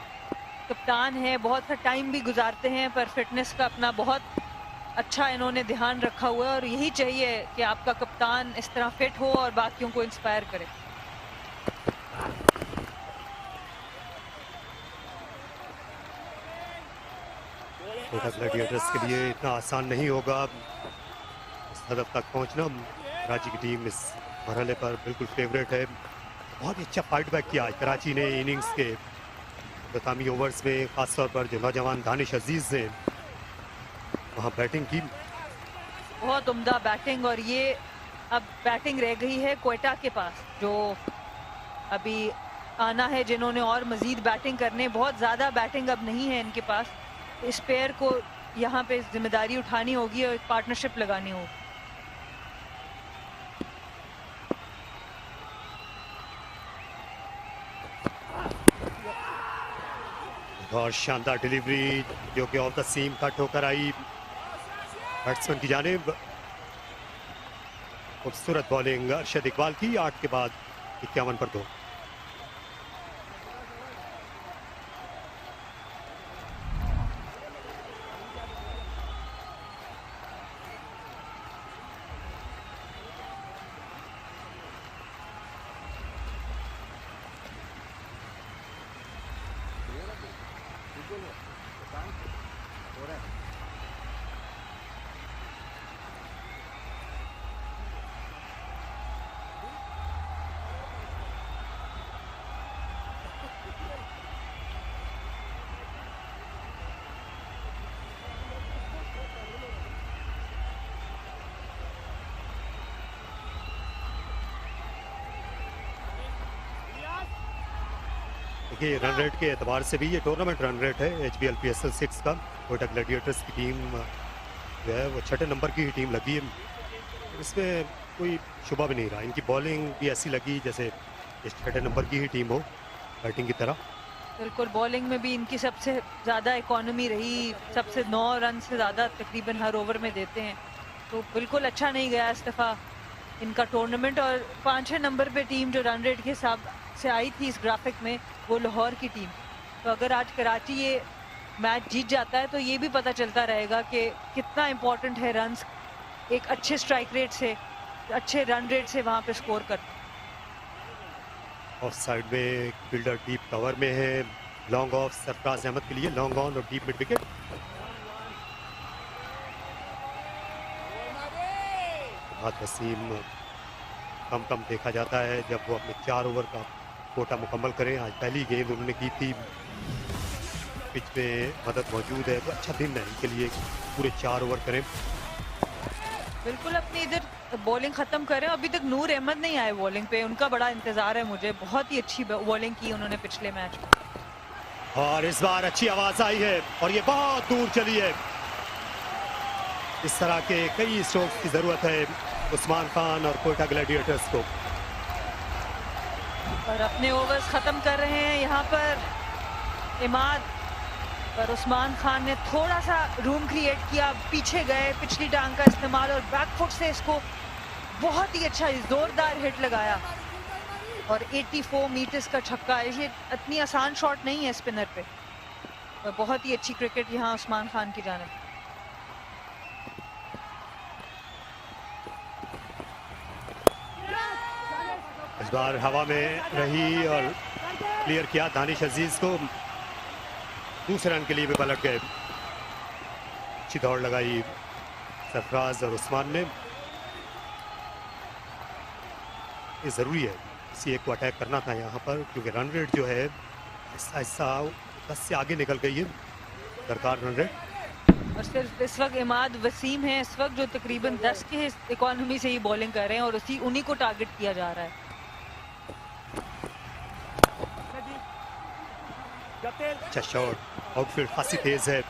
कप्तान है, बहुत सा टाइम भी गुजारते हैं, पर फिटनेस का अपना बहुत अच्छा इन्होंने ध्यान रखा हुआ है, और यही चाहिए कि आपका कप्तान इस तरह फिट हो और बाकियों को इंस्पायर करे। क्वेटा ग्लैडिएटर्स के लिए इतना आसान नहीं होगा इस हदफ तक पहुंचना। कराची की टीम इस मरहले पर बिल्कुल फेवरेट है। बहुत ही अच्छा फाइट बैक किया कराची ने इनिंग्स के इख्तितामी ओवर्स में, खासतौर पर जो नौजवान दानिश अजीज ने वहाँ बैटिंग की। बहुत उम्दा बैटिंग, और ये अब बैटिंग रह गई है क्वेटा के पास, जो अभी आना है, जिन्होंने और मजीद बैटिंग करने, बहुत ज़्यादा बैटिंग अब नहीं है इनके पास। इस पेयर को यहाँ पे जिम्मेदारी उठानी होगी और पार्टनरशिप लगानी होगी। और शानदार डिलीवरी जो कि ऑफ द सीम कट होकर आई बैट्समैन की जानिब। खूबसूरत बॉलिंग अरशद इकबाल की, 8 के बाद 51 पर 2। देखिए रन रेट के एतबार से भी ये टूर्नामेंट रन रेट है HBL PSL 6 का। क्वेटा ग्लैडिएटर्स की टीम जो है वो 6ठे नंबर की ही टीम लगी है, इसमें कोई शुबा भी नहीं रहा। इनकी बॉलिंग भी ऐसी लगी जैसे इस 6ठे नंबर की ही टीम हो बैटिंग की तरह। बिल्कुल, बॉलिंग में भी इनकी सबसे ज़्यादा इकोनॉमी रही, सबसे 9 रन से ज़्यादा तकरीबन हर ओवर में देते हैं, तो बिल्कुल अच्छा नहीं गया इस दफ़ा इनका टूर्नामेंट। और 5-6 नंबर पे टीम जो रन रेट के हिसाब से आई थी इस ग्राफिक में, वो लाहौर की टीम। तो अगर आज कराची ये मैच जीत जाता है तो ये भी पता चलता रहेगा कि कितना इम्पोर्टेंट है रन्स एक अच्छे स्ट्राइक रेट से, अच्छे रन रेट से वहाँ पे स्कोर करना। ऑफ साइड में फील्डर डीप कवर में है, लॉन्ग ऑफ सरफराज अहमद के लिए, लॉन्ग ऑन और डीप मिड विकेट। आज वसीम कम देखा जाता है जब वो अपने 4 ओवर का कोटा मुकम्मल करें। आज पहली गेंद उन्होंने की थी, पिच में मदद मौजूद है, तो अच्छा दिन है इनके लिए, पूरे 4 ओवर करें। बिल्कुल अपनी इधर बॉलिंग खत्म करें। अभी तक नूर अहमद नहीं आए बॉलिंग पे, उनका बड़ा इंतजार है मुझे। बहुत ही अच्छी बॉलिंग की उन्होंने पिछले मैच में, और इस बार अच्छी आवाज आई है और ये बहुत दूर चली है। इस तरह के कई स्ट्रोक्स की जरूरत है उस्मान खान और क्वेटा ग्लैडिएटर्स को। और अपने ओवर्स खत्म कर रहे हैं यहाँ पर इमाद, पर उस्मान खान ने थोड़ा सा रूम क्रिएट किया, पीछे गए, पिछली टांग का इस्तेमाल और बैक फुट से इसको बहुत ही अच्छा जोरदार हिट लगाया और 84 मीटर्स का छक्का। ये इतनी आसान शॉट नहीं है स्पिनर पे, और बहुत ही अच्छी क्रिकेट यहाँ उस्मान खान की जानिब। इस बार हवा में रही और क्लियर किया दानिश अजीज को, दूसरे रन के लिए भी पलट गए। अच्छी दौड़ लगाई सरफराज और उस्मान ने। ये जरूरी है, किसी एक को अटैक करना था यहाँ पर, क्योंकि रन रेट जो है ऐसा 10 से आगे निकल गई है दरकार रन रेट। और सिर्फ इस वक्त इमाद वसीम है इस वक्त जो तकरीबन 10 के इकोनॉमी से ही बॉलिंग कर रहे हैं और उन्हीं को टारगेट किया जा रहा है। अच्छा शॉट, आउटफील्ड खासी तेज है,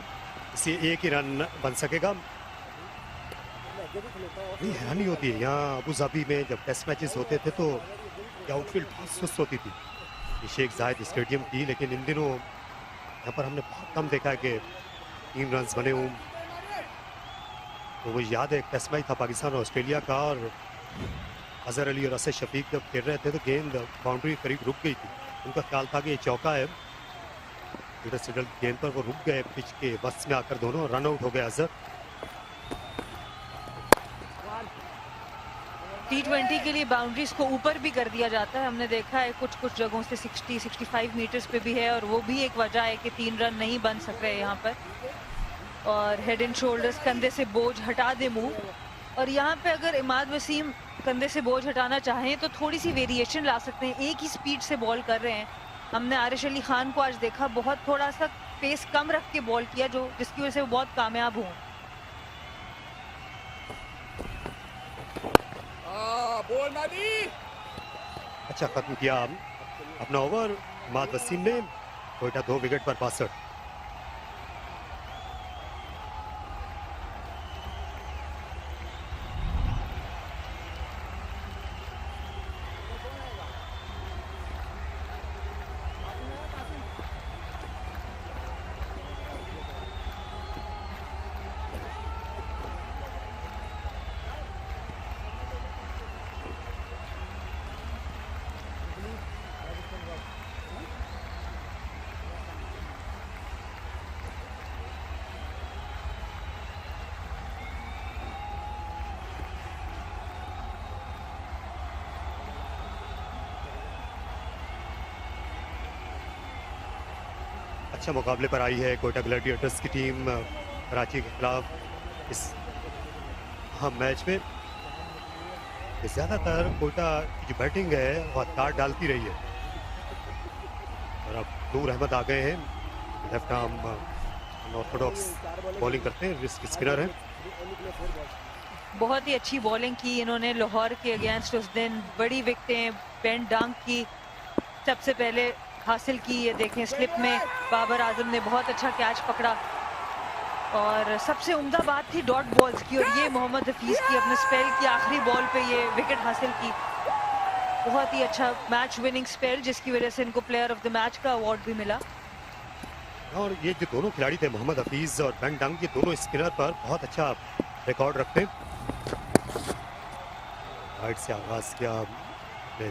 इसी एक ही रन बन सकेगा। ये हैरानी होती है यहाँ अबू धाबी में जब टेस्ट मैचेस होते थे तो ये आउटफील्ड बहुत सुस्त होती थी, शेख जायद स्टेडियम की, लेकिन इन दिनों यहाँ पर हमने बहुत कम देखा है कि 3 रन बने हों। तो वो याद है एक टेस्ट मैच था पाकिस्तान और ऑस्ट्रेलिया का, और अजहर अली और असद शफीक जब खेल रहे थे तो गेंद बाउंड्री करीब रुक गई थी। उनका ख्याल था कि ये चौका है, सिडल गेंद पर वो रुक गए, पिच के बस में आकर दोनों रन आउट हो गए अजहर। T20 के लिए बाउंड्रीज को ऊपर भी कर दिया जाता है, हमने देखा है कुछ जगहों से 60-65 मीटर्स पे भी है, और वो भी एक वजह है कि 3 रन नहीं बन सक रहे यहाँ पर। और हेड एंड शोल्डर्स, कंधे से बोझ हटा दे मुंह, और यहाँ पे अगर इमाद वसीम कंधे से बोझ हटाना चाहें तो थोड़ी सी वेरिएशन ला सकते हैं। एक ही स्पीड से बॉल कर रहे हैं। हमने आरिश अली खान को आज देखा, बहुत थोड़ा सा पेस कम रख के बॉल किया, जो जिसकी वजह से वो बहुत कामयाब हुए। अच्छा खत्म किया अपना ओवर इमाद वसीम ने, कोयटा 2 विकेट पर 62। अच्छा मुकाबले पर आई है क्वेटा ग्लैडिएटर्स की टीम कराची के खिलाफ इस अहम मैच में। ज़्यादातर क्वेटा की जो बैटिंग है वो तार डालती रही है, और अब नूर अहमद आ गए हैं, लेफ्ट आर्म ऑर्थोडॉक्स बॉलिंग करते हैं, रिस्क स्पिनर हैं। बहुत ही अच्छी बॉलिंग की इन्होंने लाहौर के अगेंस्ट उस दिन, बड़ी विकेटें बेंड डांग की सबसे पहले हासिल की। ये देखें स्लिप में बाबर आजम ने बहुत अच्छा कैच पकड़ा, और सबसे उम्दा बात थी डॉट बॉल्स की, और ये मोहम्मद हफीज की अपने स्पेल की आखिरी बॉल पे ये विकेट हासिल की। बहुत ही अच्छा मैच विनिंग स्पेल, जिसकी वजह से इनको प्लेयर ऑफ द मैच का अवार्ड भी मिला। और ये जो दोनों खिलाड़ी थे, मोहम्मद हफीज और बेन डंग, ये दोनों स्पिनर पर बहुत अच्छा रिकॉर्ड रखते हैं। राइट से आगाज किया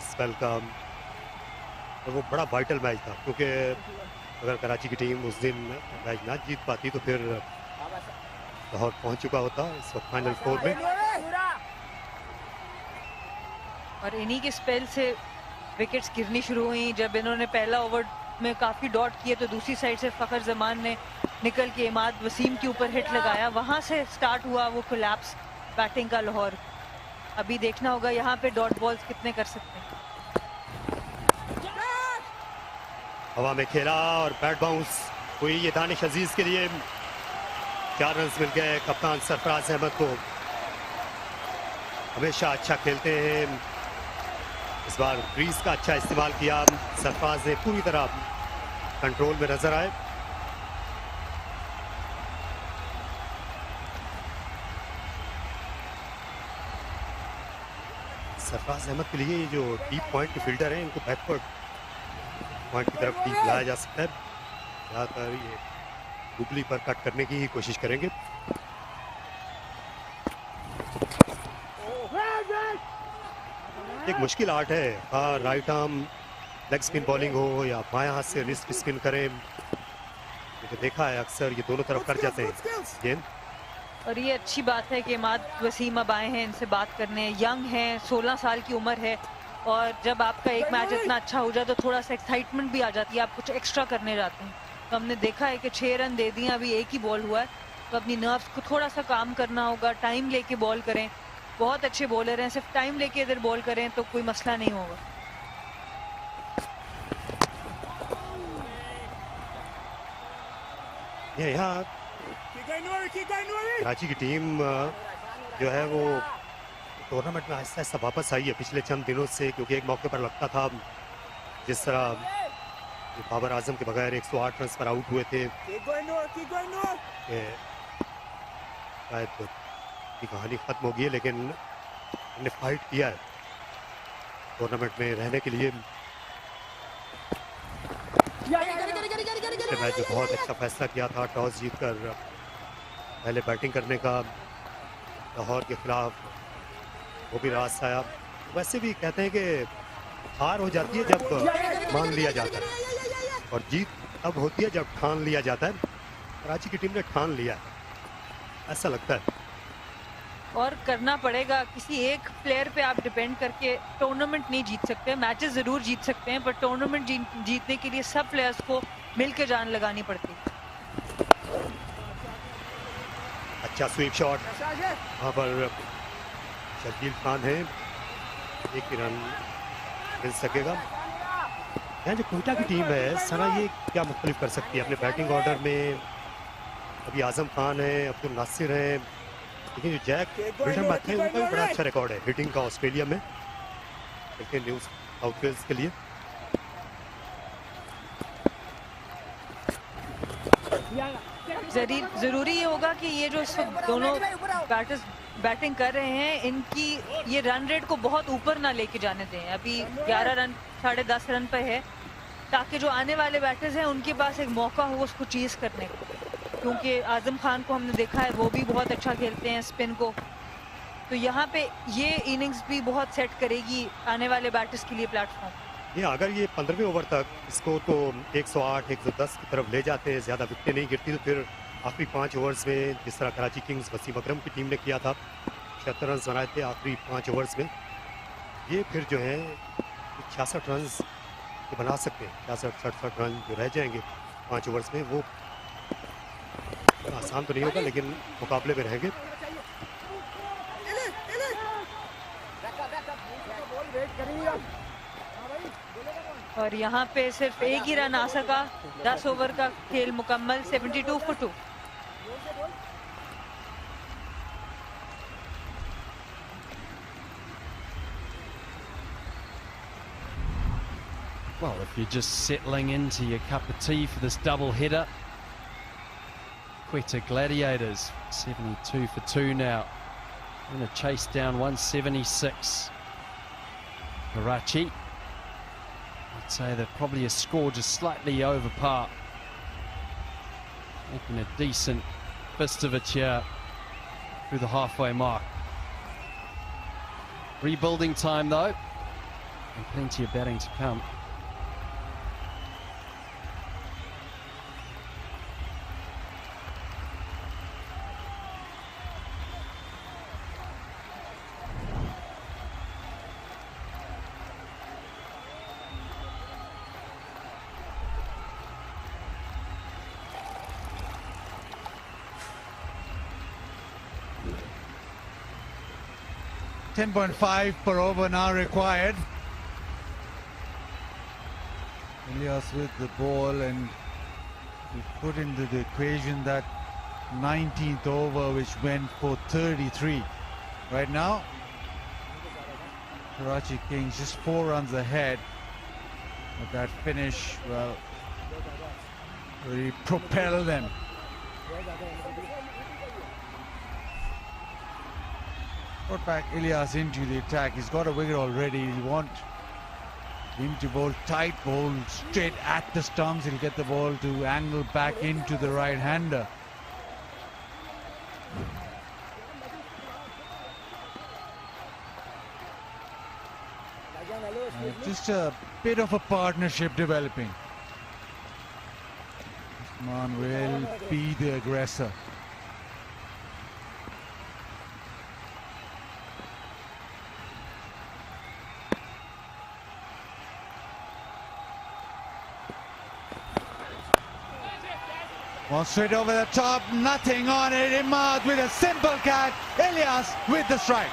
स्पेल का, और वो बड़ा वाइटल मैच था, क्योंकि अगर कराची की टीम उस दिन मैच ना जीत पाती तो फिर लाहौर पहुंच चुका होता इस वक्त फाइनल 4 में। और इन्हीं के स्पेल से विकेट्स गिरनी शुरू हुई। जब इन्होंने पहला ओवर में काफी डॉट किए तो दूसरी साइड से फखर जमान ने निकल के इमाद वसीम के ऊपर हिट लगाया, वहां से स्टार्ट हुआ वो कोलैप्स बैटिंग का लाहौर। अभी देखना होगा यहाँ पे डॉट बॉल्स कितने कर सकते हैं। हवा में खेला और बैट बाउंस हुई, ये दानिश अजीज के लिए 4 रन मिल गए। कप्तान सरफराज अहमद को हमेशा अच्छा खेलते हैं, इस बार क्रीज का अच्छा इस्तेमाल किया। सरफराज ने पूरी तरह कंट्रोल में नजर आए। सरफराज अहमद के लिए जो डीप पॉइंट के फील्डर हैं, इनको बैकवर्ड पॉइंट की तरफ डीप लाया जा सकता है। ज़्यादातर ये गुगली पर कट करने की ही कोशिश करेंगे। एक मुश्किल आर्ट है, right arm leg spin bowling हो या बाएं हाथ से रिस्ट स्पिन करें, तो देखा है अक्सर ये दोनों तरफ कर जाते हैं गेंद। और ये अच्छी बात है कि इमाद वसीम अब आए हैं इनसे बात करने। यंग हैं, 16 साल की उम्र है, और जब आपका एक मैच इतना अच्छा हो जाए तो थोड़ा सा एक्साइटमेंट भी आ जाती है, आप कुछ एक्स्ट्रा करने जाते हैं। तो हमने देखा है कि 6 रन दे दिए, अभी एक ही बॉल हुआ है, तो अपनी नर्व्स को थोड़ा सा काम करना होगा, टाइम लेके बॉल करें। बहुत अच्छे बॉलर हैं, सिर्फ टाइम लेके इधर बॉल करें तो कोई मसला नहीं होगा। ये यहाँ कराची की टीम जो है वो टूर्नामेंट में आहिस्ता आहिस्ता वापस आई है पिछले चंद दिनों से, क्योंकि एक मौके पर लगता था जिस तरह बाबर आजम के बगैर 108 रन पर आउट हुए थे, शायद की कहानी खत्म हो गई है, लेकिन उन्होंने फाइट किया है टूर्नामेंट में रहने के लिए। मैच में बहुत अच्छा फैसला किया था, टॉस जीतकर पहले बैटिंग करने का लाहौर के खिलाफ, वो भी रास आया। वैसे भी कहते हैं कि हार हो जाती है जब मान लिया जाता है, और जीत तब होती है जब ठान लिया जाता है। कराची की टीम ने ठान लिया है, ऐसा लगता है। और करना पड़ेगा, किसी एक प्लेयर पे आप डिपेंड करके टूर्नामेंट नहीं जीत सकते। मैचेस जरूर जीत सकते हैं, पर टूर्नामेंट जीतने के लिए सब प्लेयर्स को मिलकर जान लगानी पड़ती है। अच्छा स्वीप शॉट, वहाँ पर शकील खान है, एक ही रन मिल सकेगा। यहाँ जो क्वेटा की टीम है सना, ये क्या मुख्तलिफ कर सकती है अपने बैटिंग ऑर्डर में। अभी आजम खान है, अब्दुल नासिर है, लेकिन जो जैक विल्टन बैठ है उनका भी बड़ा अच्छा रिकॉर्ड है हिटिंग का ऑस्ट्रेलिया में, लेकिन न्यू साउथ वेल्स के लिए। जरूरी ये होगा कि ये जो दोनों बैटर्स बैटिंग कर रहे हैं, इनकी ये रन रेट को बहुत ऊपर ना लेके जाने दें। अभी 11 रन 10.5 रन पे है, ताकि जो आने वाले बैटर्स हैं उनके पास एक मौका हो उसको चीज करने का। क्योंकि आजम खान को हमने देखा है, वो भी बहुत अच्छा खेलते हैं स्पिन को, तो यहाँ पे ये इनिंग्स भी बहुत सेट करेगी आने वाले बैटर्स के लिए प्लेटफॉर्म। ये अगर ये 15वें ओवर तक इसको तो 108 110 की तरफ ले जाते हैं, ज़्यादा विकेटें नहीं गिरती, तो फिर आखिरी 5 ओवर्स में जिस तरह कराची किंग्स वसीम अकरम की टीम ने किया था, 76 रन बनाए थे आखिरी 5 ओवर्स में, ये फिर जो है 66 रन बना सकते हैं। 66-67 रन जो रह जाएंगे 5 ओवर्स में, वो आसान तो नहीं होगा लेकिन मुकाबले में रहेंगे। और यहाँ पे सिर्फ एक ही रन आ सका, 10 ओवर का खेल मुकम्मल, 72 for 2। Well, if you're just settling into your cup of tea for this double header, Quetta Gladiators 72 for 2 now, going to chase down 176. Karachi. I'd say they're probably a score just slightly over par. Making a decent fist of it here through the halfway mark. Rebuilding time though, and plenty of batting to come. .5 per over now required. Elias with the ball, and we put into the equation that 19th over which went for 33. Right now, Karachi Kings just 4 runs ahead. But that finish, well, really propelled them. Put back Elias into the attack. He's got a wicket already. You want him to bowl tight, bowl straight at the stumps. He'll get the ball to angle back into the right-hander. Just a bit of a partnership developing. Usman will be the aggressor. One straight over the top, nothing on it. Imad with a simple catch. Elias with the strike.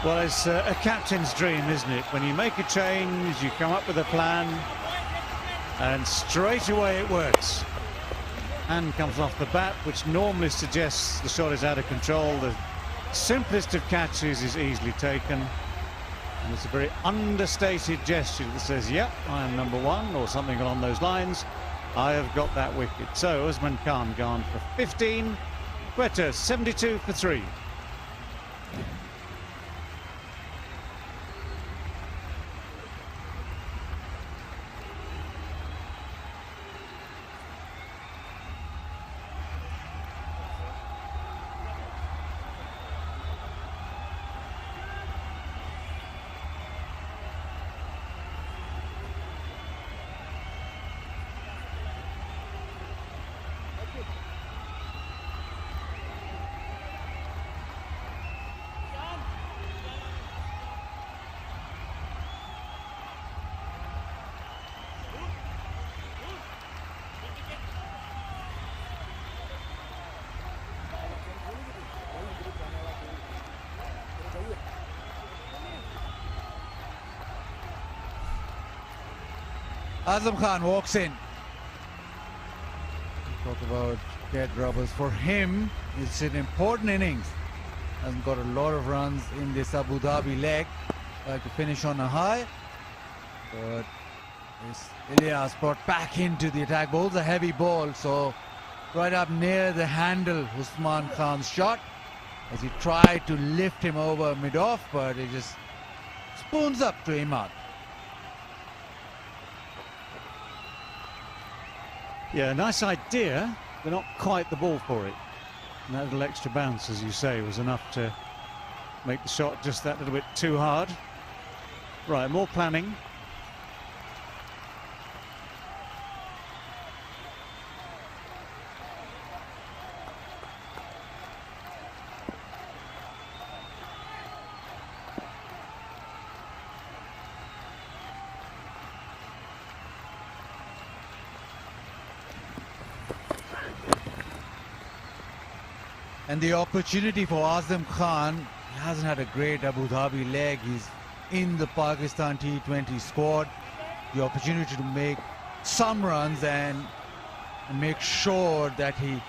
Well, it's a captain's dream, isn't it? When you make a change, you come up with a plan, and straight away it works. Hand comes off the bat, which normally suggests the shot is out of control. The simplest of catches is easily taken. And it's a very understated gesture that says, yep, I am number one, or something along those lines. I have got that wicket. So Usman Khan gone for 15. Quetta 72 for 3. Azam Khan walks in. Talk about dead rubbers. For him, it's an important innings. Hasn't got a lot of runs in this Abu Dhabi leg. Like to finish on a high. But this Elias brought back into the attack. Bowls a heavy ball, so right up near the handle, Usman Khan's shot. As he tried to lift him over mid-off, but it just spoons up to Imad. Yeah, nice idea, but not quite the ball for it. And that little extra bounce, as you say, was enough to make the shot just that little bit too hard. Right, more planning. And the opportunity for Azam Khan, he hasn't had a great Abu Dhabi leg. He's in the Pakistan T20 squad. The opportunity to make some runs and make sure that he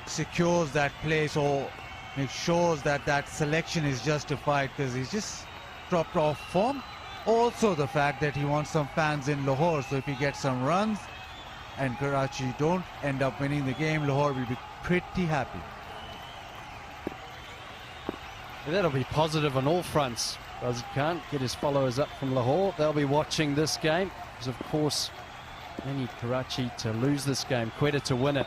secures that place, or make sure that that selection is justified, because he's just dropped off form. Also the fact that he wants some fans in Lahore, so if he gets some runs, and Karachi don't end up winning the game, Lahore will be pretty happy. That'll be positive on all fronts. Razid Khan get his followers up from Lahore. They'll be watching this game because, of course, they need Karachi to lose this game, Quetta to win it.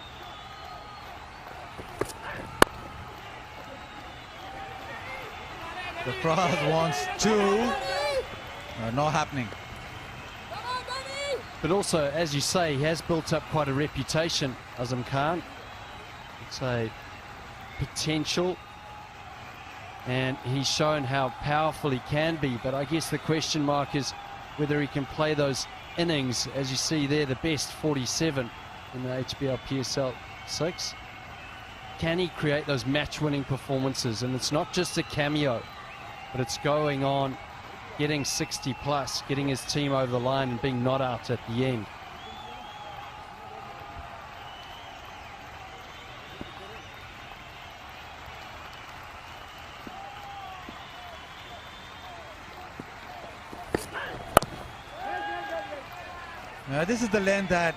The Fraz wants two. Not happening. But also, as you say, he has built up quite a reputation, Azam Khan. It's a potential, and he's shown how powerful he can be. But I guess the question mark is whether he can play those innings. As you see there, the best 47 in the HBL PSL 6. Can he create those match-winning performances? And it's not just a cameo, but it's going on, getting 60 plus, getting his team over the line and being not out at the end. This is the length that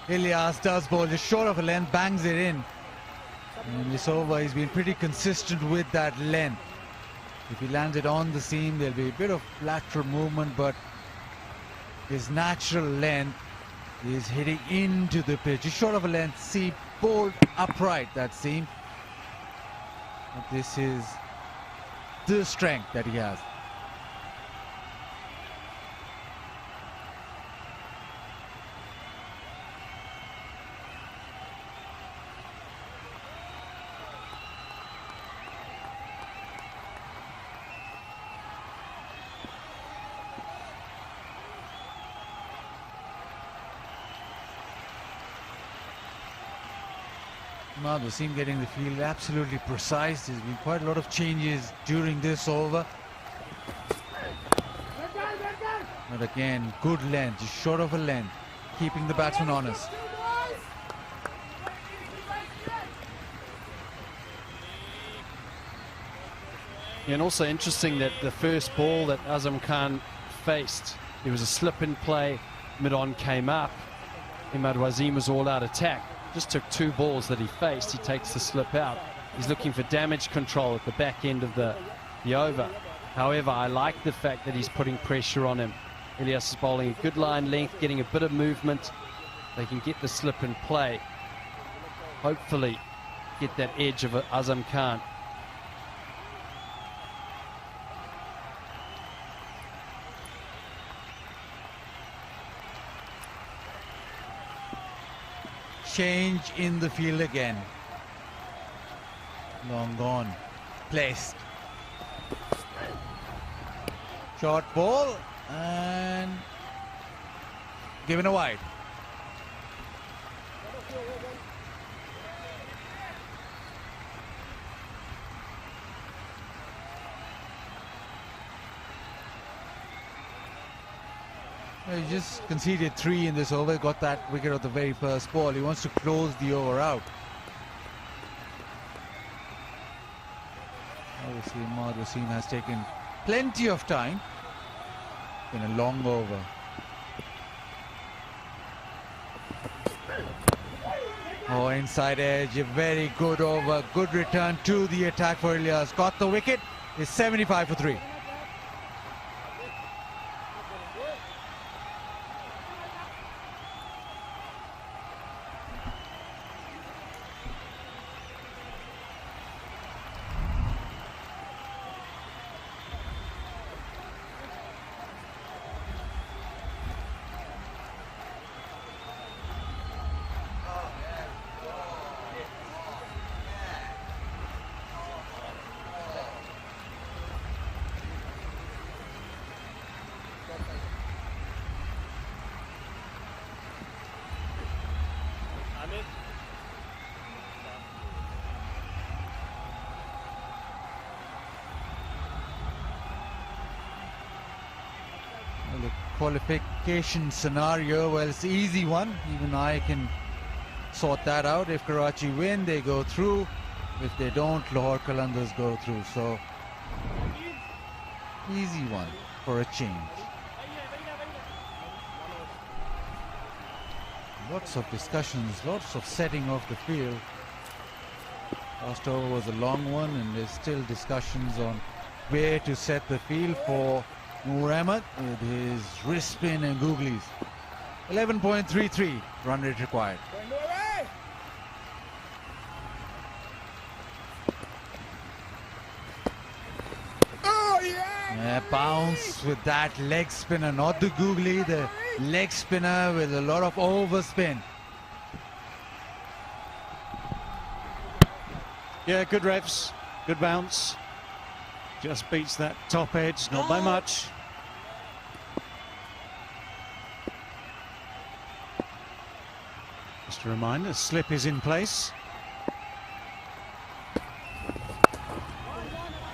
Ilyas does bowl, just short of a length, bangs it in. And this over, he's been pretty consistent with that length. If he lands it on the seam, there'll be a bit of lateral movement, but his natural length is hitting into the pitch. Just short of a length, see, bowled upright, that seam. But this is the strength that he has. Wasim getting the field absolutely precise. There's been quite a lot of changes during this over. But again, good length, just short of a length, keeping the batsman honest. Yeah, and also interesting that the first ball that Azam Khan faced, there was a slip in play, mid-on came up, Imad Wasim was all out attack. Just took two balls that he faced, he takes the slip out. He's looking for damage control at the back end of the over. However, I like the fact that he's putting pressure on him. Ilyas is bowling a good line length, getting a bit of movement. They can get the slip in play. Hopefully get that edge of Azam Khan. Change in the field again. Long gone. Placed. Short ball and given a wide. He just conceded 3 in this over, got that wicket at the very first ball. He wants to close the over out. Obviously, Imad Wasim has taken plenty of time in a long over. Oh, inside edge, a very good over, good return to the attack for Ilyas. Got the wicket, is 75 for 3. The qualification scenario, well, it's an easy one. Even I can sort that out. If Karachi win, they go through. If they don't, Lahore Qalandars go through. So, easy one for a change. Lots of discussions, lots of setting of the field. Last over was a long one, and there's still discussions on where to set the field for Noor Ahmed with his wrist spin and googlies. 11.33 run rate required. Oh, yeah! Bounce with that leg spinner, not the googly, the leg spinner with a lot of overspin. Yeah, good revs, good bounce. Just beats that top edge, not by much. Just a reminder, slip is in place.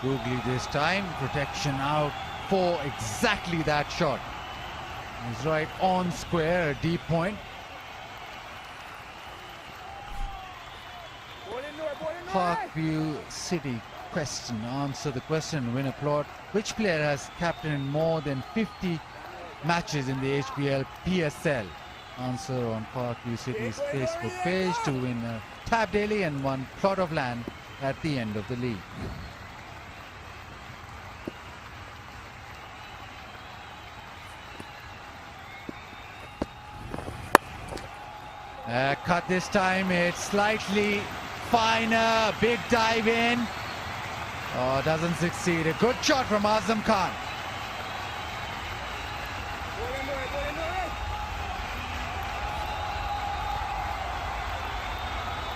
Googly this time, protection out for exactly that shot. He's right on square, a deep point. Parkview City question. Answer the question, win applaud. Which player has captained more than 50 matches in the HBL PSL? Answer on Parkview City's Facebook page to win a tab daily and one plot of land at the end of the league. Cut this time, it's slightly finer, big dive in. Oh, doesn't succeed. A good shot from Azam Khan.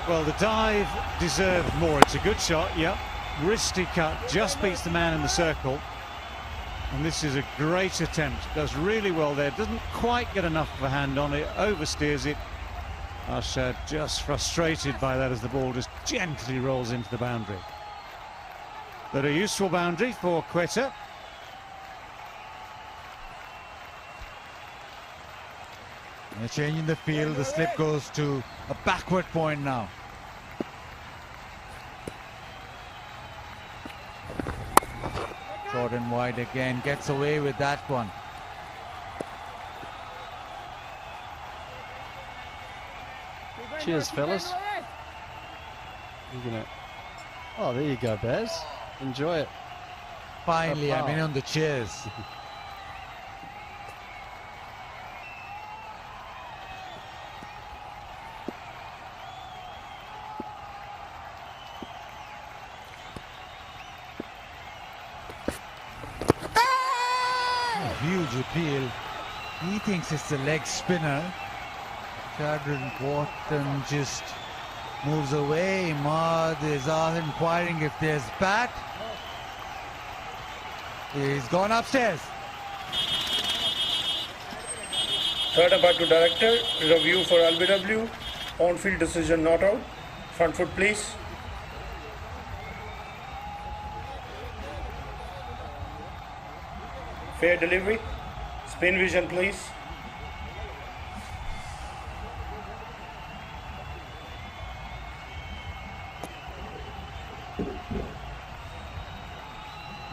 Well, the dive deserved more. It's a good shot, yep. Wristy cut, just beats the man in the circle. And this is a great attempt. Does really well there. Doesn't quite get enough of a hand on it, oversteers it. Arshad just frustrated by that as the ball just gently rolls into the boundary. But a useful boundary for Quetta. They're changing the field. The slip goes to a backward point now. Short and wide again. Gets away with that one. Cheers, fellas. You're gonna... Oh, there you go, Baz. Enjoy it. Finally, I'm in on the cheers. Huge appeal. He thinks it's the leg spinner. Chadron Wharton just moves away. Imad is inquiring if there's bat. He's gone upstairs. Third umpire to director. Review for LBW. On-field decision not out. Front foot, please. Fair delivery. Spin vision, please.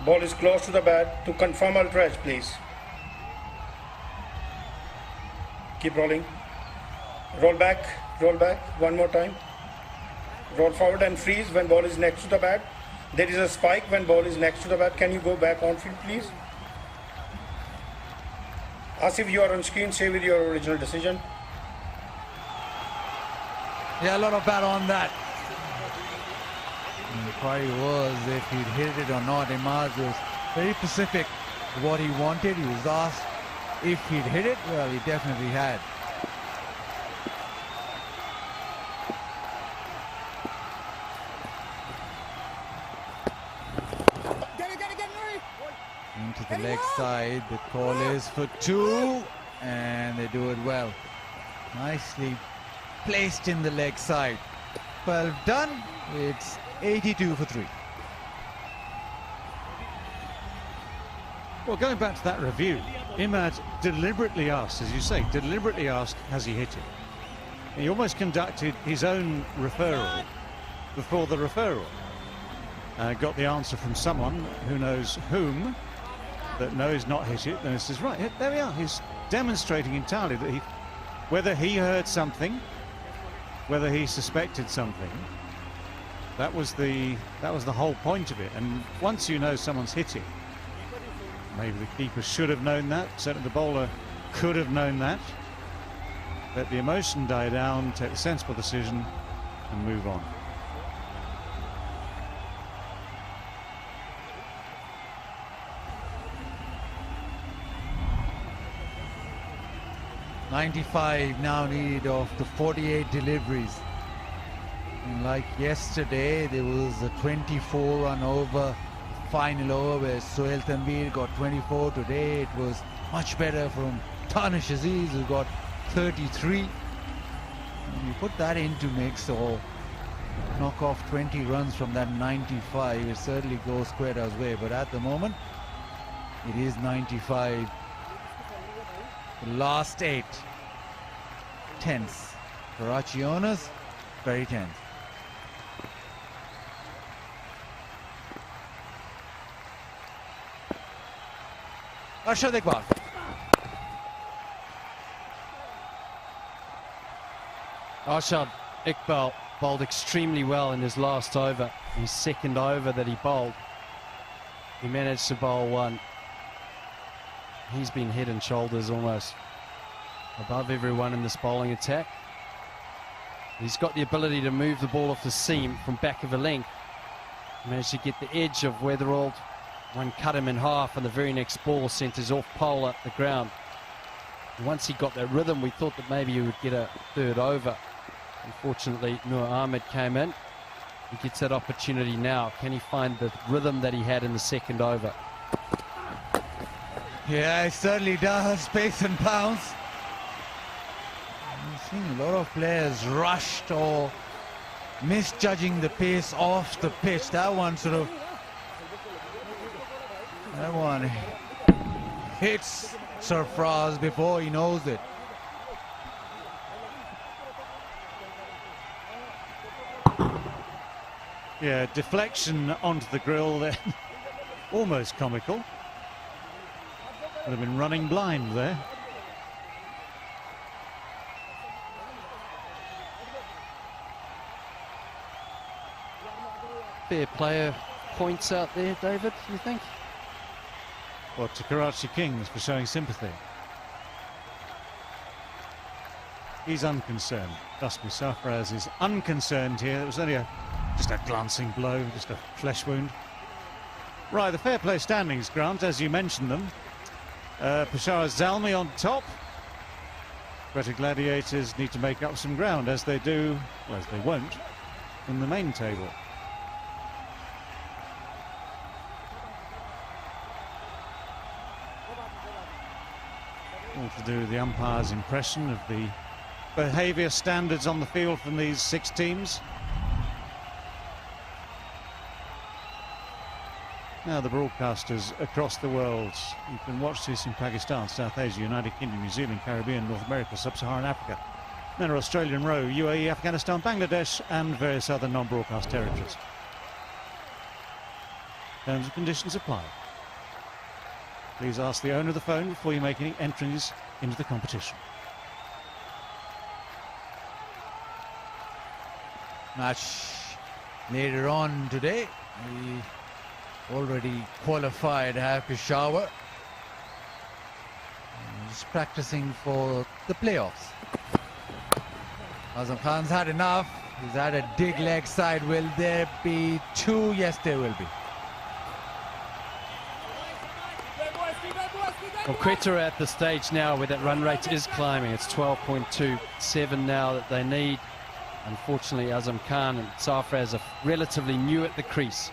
Ball is close to the bat. To confirm ultra edge, please. Keep rolling. Roll back, one more time. Roll forward and freeze when ball is next to the bat. There is a spike when ball is next to the bat. Can you go back on field, please? Asif, you are on screen. Stay with your original decision. Yeah, a lot of bat on that. The inquiry was if he'd hit it or not. Imad was very specific what he wanted. He was asked if he'd hit it. Well, he definitely had. Into the leg side. The call is for 2, and they do it well. Nicely placed in the leg side. Well done. It's 82 for 3. Well, going back to that review, Imad deliberately asked, as you say, deliberately asked, has he hit it? He almost conducted his own referral before the referral. Got the answer from someone who knows whom, that no, he's not hit it. Then he says, right, there we are. He's demonstrating entirely that he Whether he heard something, whether he suspected something, that was the whole point of it. And once you know someone's hitting, maybe the keeper should have known that, certainly the bowler could have known that. Let the emotion die down, take a sensible decision and move on. .95 now needed of the 48 deliveries. And like yesterday, there was a 24-run over, final over where Sohail Tanveer got 24. Today it was much better from Tanish Aziz, who got 33. And you put that into mix or knock off 20 runs from that 95, it certainly goes Quetta's way. But at the moment, it is 95. The last 8 tense. Karachi owners, very tense. Arshad Iqbal. Arshad Iqbal bowled extremely well in his last over. His second over that he bowled, he managed to bowl one. He's been head and shoulders almost above everyone in this bowling attack. He's got the ability to move the ball off the seam from back of a length. He managed to get the edge of Weatherald. One cut him in half, and the very next ball sent his off pole up the ground. And once he got that rhythm, we thought that maybe he would get a third over. Unfortunately, Nur Ahmed came in. He gets that opportunity now. Can he find the rhythm that he had in the second over? Yeah, it certainly does. Pace and pounce. I've seen a lot of players rushed or misjudging the pace off the pitch. That one hits Sarfraz before he knows it. Yeah, deflection onto the grill there. Almost comical. Would have been running blind there. Fair player points out there, David, you think? What, to Karachi Kings for showing sympathy? He's unconcerned. Dasmi Sarfraz is unconcerned here. It was only just a glancing blow, just a flesh wound. Right, the fair play standings, Grant, as you mentioned them. Peshawar Zalmi on top. Quetta Gladiators need to make up some ground, as they do, well, as they won't, in the main table. All to do with the umpire's impression of the behaviour standards on the field from these 6 teams. Now the broadcasters across the world. You can watch this in Pakistan, South Asia, United Kingdom, New Zealand, Caribbean, North America, Sub-Saharan Africa. Then are Australian row, UAE, Afghanistan, Bangladesh and various other non-broadcast territories. Terms and conditions apply. Please ask the owner of the phone before you make any entries into the competition. Match later on today. We already qualified Peshawar. Just practicing for the playoffs. Azam Khan's had enough. He's had a dig leg side. Will there be 2? Yes, there will be. Well, Quetta are at the stage now where that run rate is climbing. It's 12.27 now that they need. Unfortunately, Azam Khan and Sarfraz are relatively new at the crease,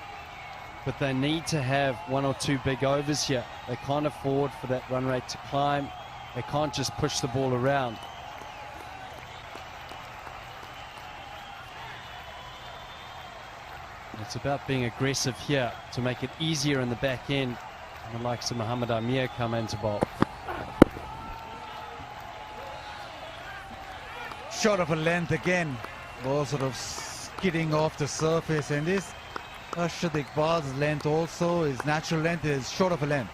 but they need to have 1 or 2 big overs here. They can't afford for that run rate to climb. They can't just push the ball around. It's about being aggressive here to make it easier in the back end. And the likes of Muhammad Amir come into bowl. Short of a length again. Ball sort of skidding off the surface, and this Arshad Iqbal's length also, his natural length is short of a length.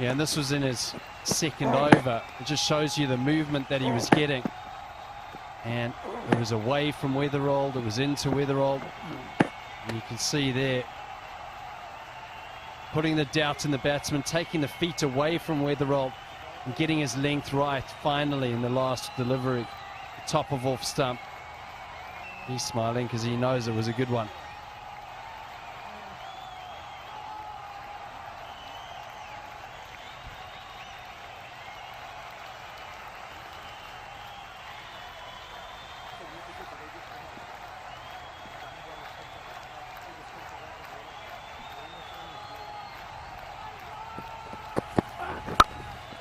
Yeah, and this was in his second over. It just shows you the movement that he was getting. And it was away from Weatherald, it was into Weatherald. And you can see there, putting the doubt in the batsman, taking the feet away from Weatherald and getting his length right finally in the last delivery. The top of off stump. He's smiling because he knows it was a good one.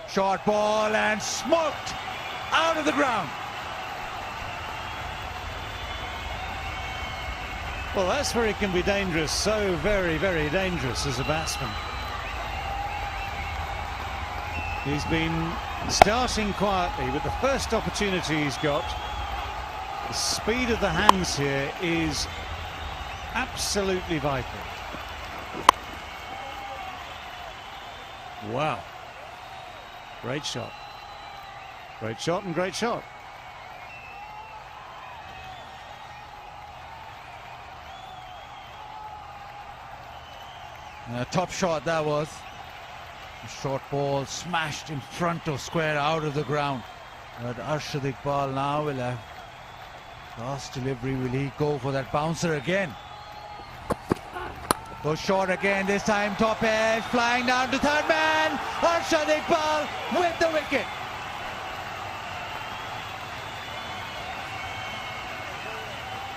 Short ball and smoked out of the ground. Well, that's where he can be dangerous, so very, very dangerous as a batsman. He's been starting quietly, but the first opportunity he's got, the speed of the hands here is absolutely vital. Wow. Great shot. Great shot and great shot. Top shot that was. A short ball smashed in front of square out of the ground. But Arslan Ash now will have last delivery. Will he go for that bouncer again? Goes short again, this time top edge, flying down to third man. Arslan Ash with the wicket.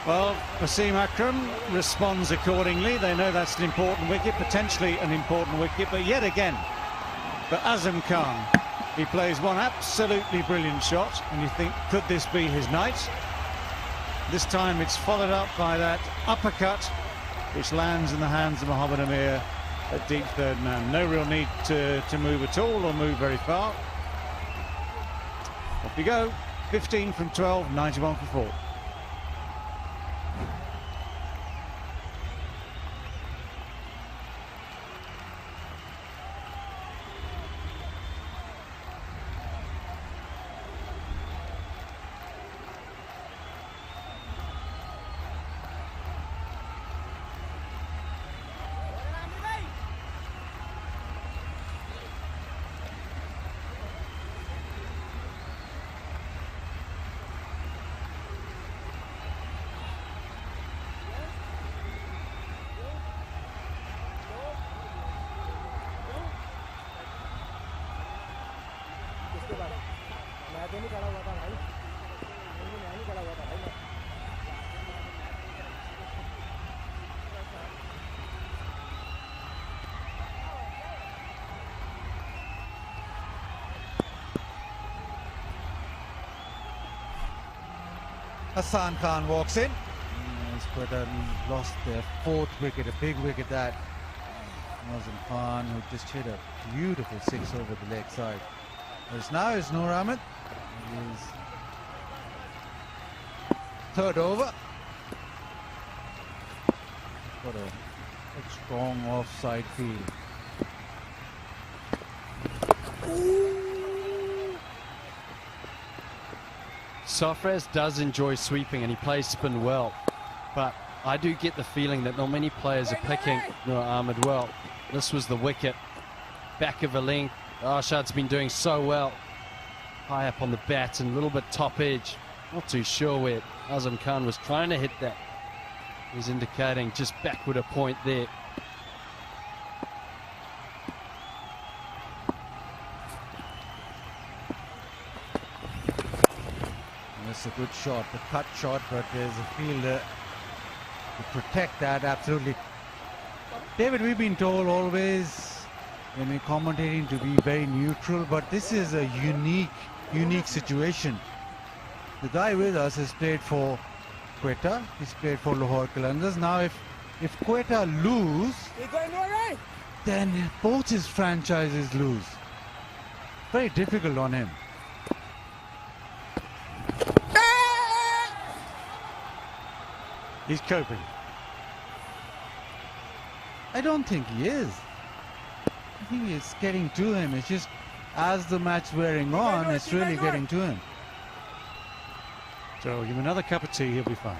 Well, Wasim Akram responds accordingly. They know that's an important wicket, potentially an important wicket, but yet again, for Azam Khan, he plays one absolutely brilliant shot, and you think, could this be his night? This time it's followed up by that uppercut, which lands in the hands of Mohammad Amir at deep third man. No real need to move at all or move very far. Off you go. 15 from 12, 91 for 4. Hassan Khan walks in. Quetta lost their 4th wicket, a big wicket that. Arslan Khan, who just hit a beautiful 6 over the leg side. As now is Noor Ahmed. His 3rd over. Got a strong offside field. Sarfraz does enjoy sweeping and he plays spin well, but I do get the feeling that not many players are picking Noor Ahmed well. This was the wicket, back of a length. Arshad's been doing so well, high up on the bat and a little bit top edge. Not too sure where Azam Khan was trying to hit that. He's indicating just backward a point there. It's a good shot, the cut shot, but there's a fielder to protect that absolutely. David, we've been told always when we're commentating to be very neutral, but this is a unique situation. The guy with us has played for Quetta, he's played for Lahore Qalandars. Now if Quetta lose, then both his franchises lose. Very difficult on him. He's coping. I don't think he is. I think it's getting to him. It's just as the match wearing on, it's really getting to him. So give him another cup of tea, he'll be fine.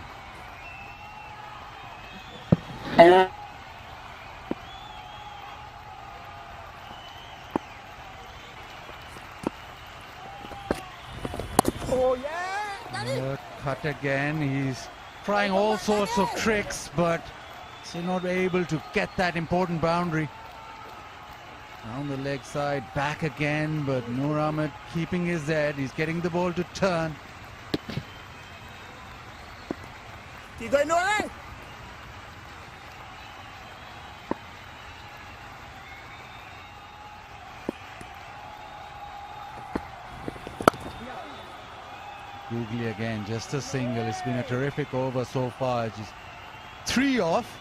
Oh yeah! Cut again. He's trying all sorts of tricks, but he's not able to get that important boundary. Down the leg side, back again, but Noor Ahmed keeping his head. He's getting the ball to turn. Keep going, Noor. Googly again, just a single. It's been a terrific over so far. Just 3 off.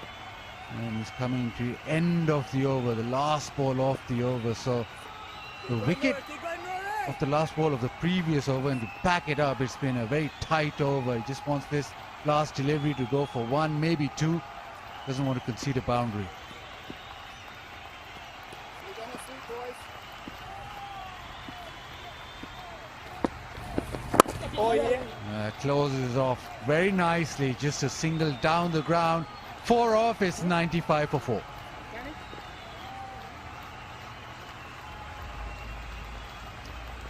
And he's coming to the end of the over, the last ball of the over. So the wicket of the last ball of the previous over, and to back it up, it's been a very tight over. He just wants this last delivery to go for 1, maybe 2. Doesn't want to concede a boundary. Oh yeah! Closes off very nicely. Just a single down the ground. 4 off, it's 95 for 4.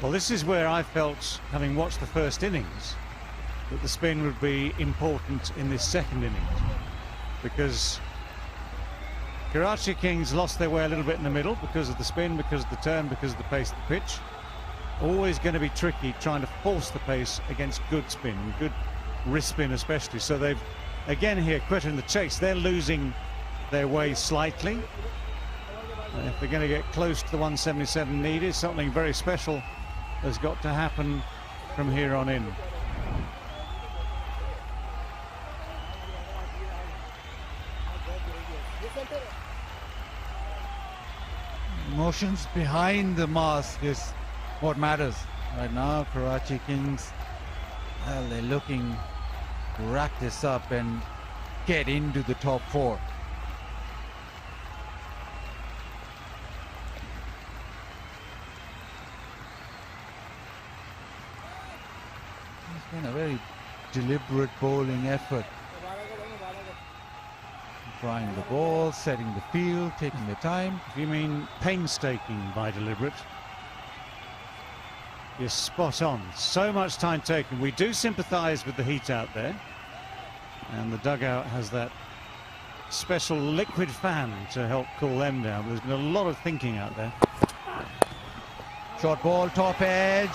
Well, this is where I felt, having watched the first innings, that the spin would be important in this second innings, because Karachi Kings lost their way a little bit in the middle because of the spin, because of the turn, because of the pace of the pitch. Always going to be tricky trying to force the pace against good spin, good wrist spin especially. So they've, again here, Quetta in the chase, they're losing their way slightly. If they're going to get close to the 177 needed, something very special has got to happen from here on in. Emotions behind the mask is what matters right now. Karachi Kings, well, they're looking to rack this up and get into the top 4. It's been a very deliberate bowling effort. Trying the ball, setting the field, taking the time. If you mean painstaking by deliberate, you're spot on. So much time taken. We do sympathise with the heat out there, and the dugout has that special liquid fan to help cool them down. There's been a lot of thinking out there. Short ball, top edge.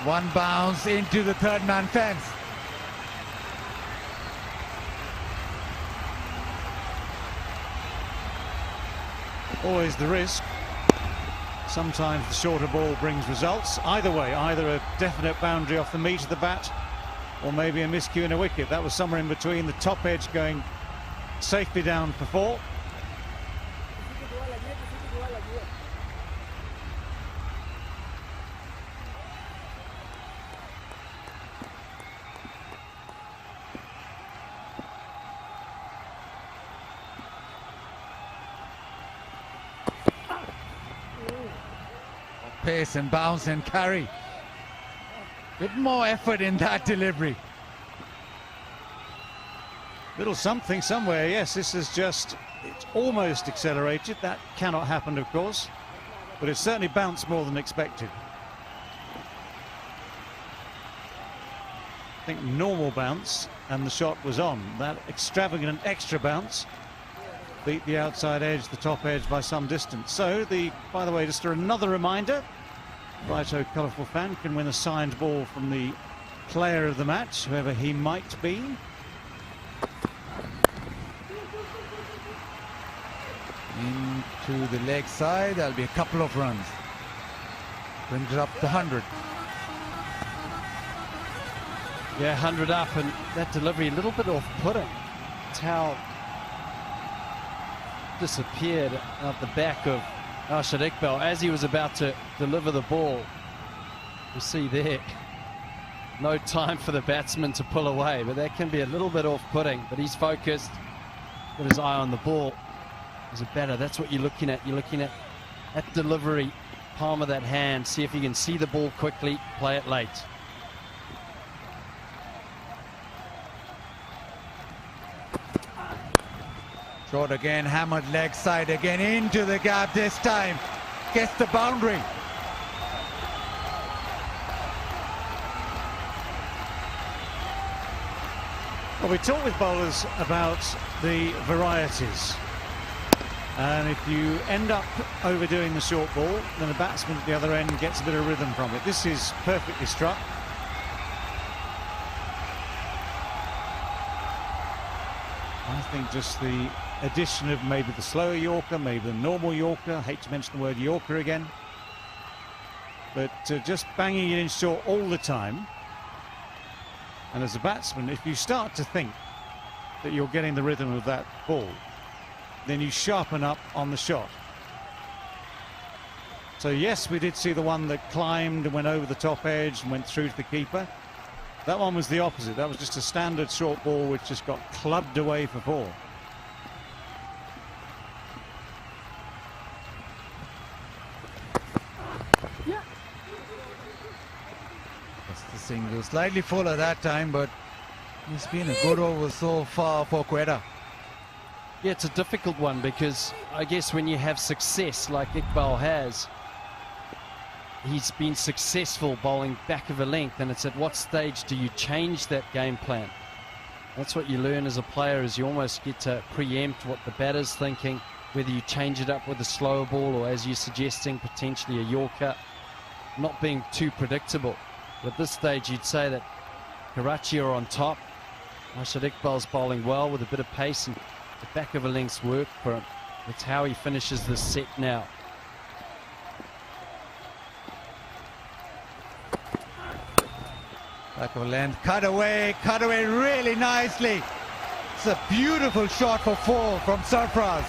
1 bounce into the third man fence. Always the risk. Sometimes the shorter ball brings results. Either way, either a definite boundary off the meat of the bat, or maybe a miscue and a wicket. That was somewhere in between. The top edge going safely down for 4. Pace and bounce and carry. Bit more effort in that delivery. Little something somewhere. Yes, this is just, it's almost accelerated. That cannot happen, of course, but it certainly bounced more than expected. I think normal bounce, and the shot was on. That extravagant extra bounce beat the outside edge, the top edge by some distance. So by the way, just another reminder, Righto Colourful fan can win a signed ball from the player of the match, whoever he might be. Into the leg side, there'll be a couple of runs. Brings it up to 100. Yeah, 100 up, and that delivery a little bit off-putting. Towel disappeared out the back of Arslan Ash as he was about to deliver the ball. You see there, no time for the batsman to pull away, but that can be a little bit off-putting, but he's focused, got his eye on the ball. as a batter. That's what you're looking at. You're looking at delivery, palm of that hand, see if you can see the ball quickly, play it late. Short again, hammered leg side again, into the gap this time. Gets the boundary. Well, we talk with bowlers about the varieties. And if you end up overdoing the short ball, then the batsman at the other end gets a bit of rhythm from it. This is perfectly struck. I think just the addition of maybe the slower Yorker, maybe the normal Yorker. I hate to mention the word Yorker again. But just banging it in short all the time. And as a batsman, if you start to think that you're getting the rhythm of that ball, then you sharpen up on the shot. So yes, we did see the one that climbed and went over the top edge and went through to the keeper. That one was the opposite. That was just a standard short ball which just got clubbed away for 4. That's the single. Slightly fuller that time, but it's been a good over so far for Quetta. Yeah, it's a difficult one because I guess when you have success like Iqbal has, he's been successful bowling back of a length, and it's at what stage do you change that game plan? That's what you learn as a player, is you almost get to preempt what the batter's thinking, whether you change it up with a slower ball or, as you're suggesting, potentially a Yorker, not being too predictable. But at this stage you'd say that Karachi are on top. Rashid Iqbal's bowling well with a bit of pace, and the back of a length's work for him. That's how he finishes this set now. Back of a length, cut away really nicely. It's a beautiful shot for 4 from Sarfraz.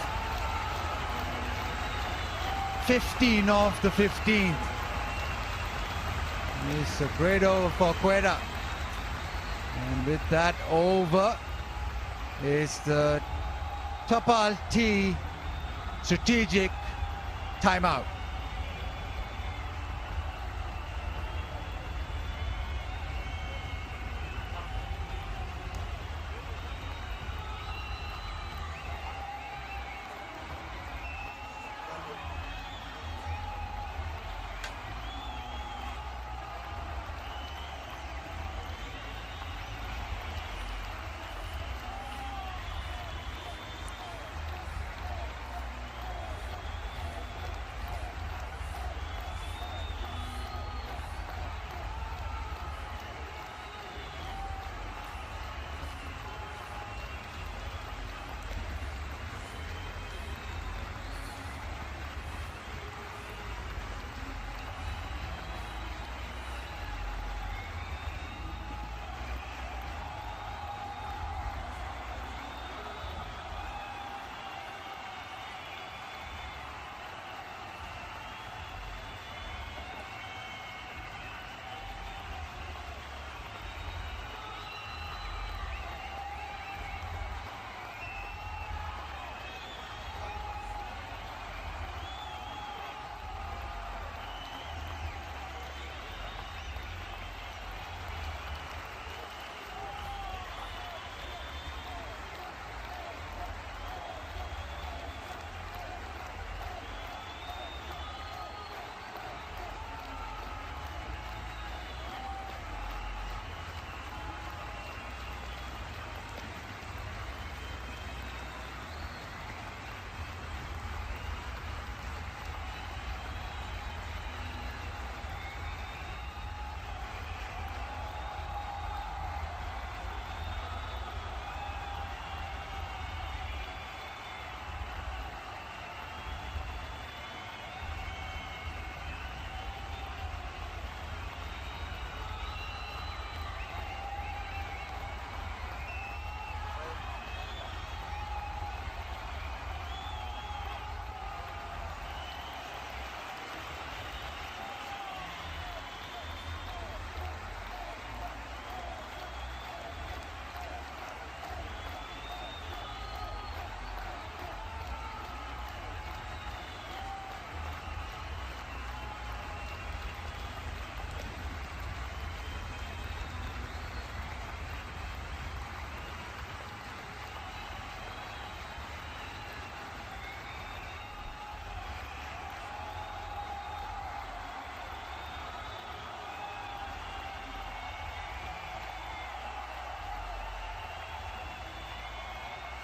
15 off the 15th. It's a great over for Quetta. And with that over is the Tapal T strategic timeout.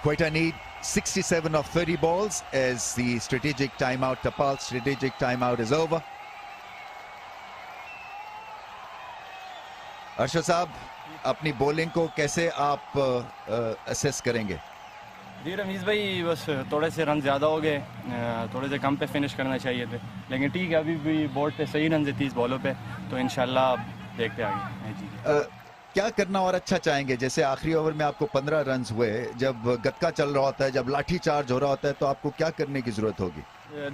Quetta need 67 of 30 balls as the strategic timeout, Tapal's strategic timeout is over. Arshad साहब, अपनी bowling को कैसे आप assess करेंगे? जी रमीज़ भाई, बस थोड़े से रन ज़्यादा हो गए, थोड़े से कम पे फिनिश करना चाहिए थे, लेकिन ठीक है, अभी भी बोर्ड पे सही रन है 30 बॉलों पे, तो इंशाल्लाह देखते आगे जी। क्या करना और अच्छा चाहेंगे? जैसे आखिरी ओवर में आपको 15 रन हुए, जब गत्का चल रहा होता है, जब लाठी चार्ज हो रहा होता है, तो आपको क्या करने की जरूरत होगी?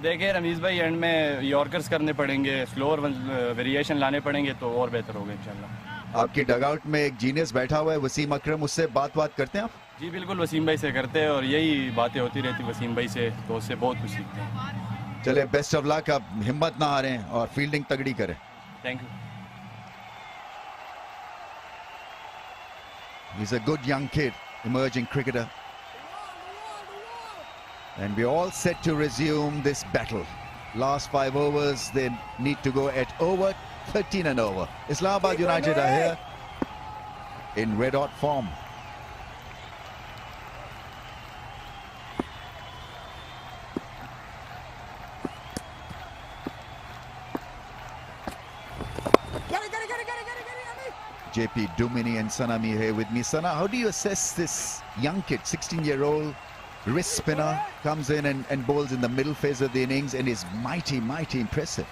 देखिए रमीज़ भाई, एंड में यॉर्कर्स करने पड़ेंगे, स्लोअर वेरिएशन लाने पड़ेंगे, तो और बेहतर होगा इंशाल्लाह। आपकी डगआउट में एक जीनियस बैठा हुआ है, वसीम अकरम, उससे बात करते हैं आप? जी बिल्कुल, वसीम भाई से करते हैं और यही बातें होती रहती वसीम भाई से, तो उससे बहुत कुछ सीखते हैं। चले, बेस्ट ऑफ लक, आप हिम्मत ना हारें और फील्डिंग तगड़ी करें। Thank you. He's a good young kid, emerging cricketer. And we're all set to resume this battle. Last 5 overs, they need to go at over 13 and over. Islamabad United are here in red hot form. JP Dumini and Sanami here with me. Sana, how do you assess this young kid, 16-year-old wrist spinner, comes in and bowls in the middle phase of the innings and is mighty, mighty impressive?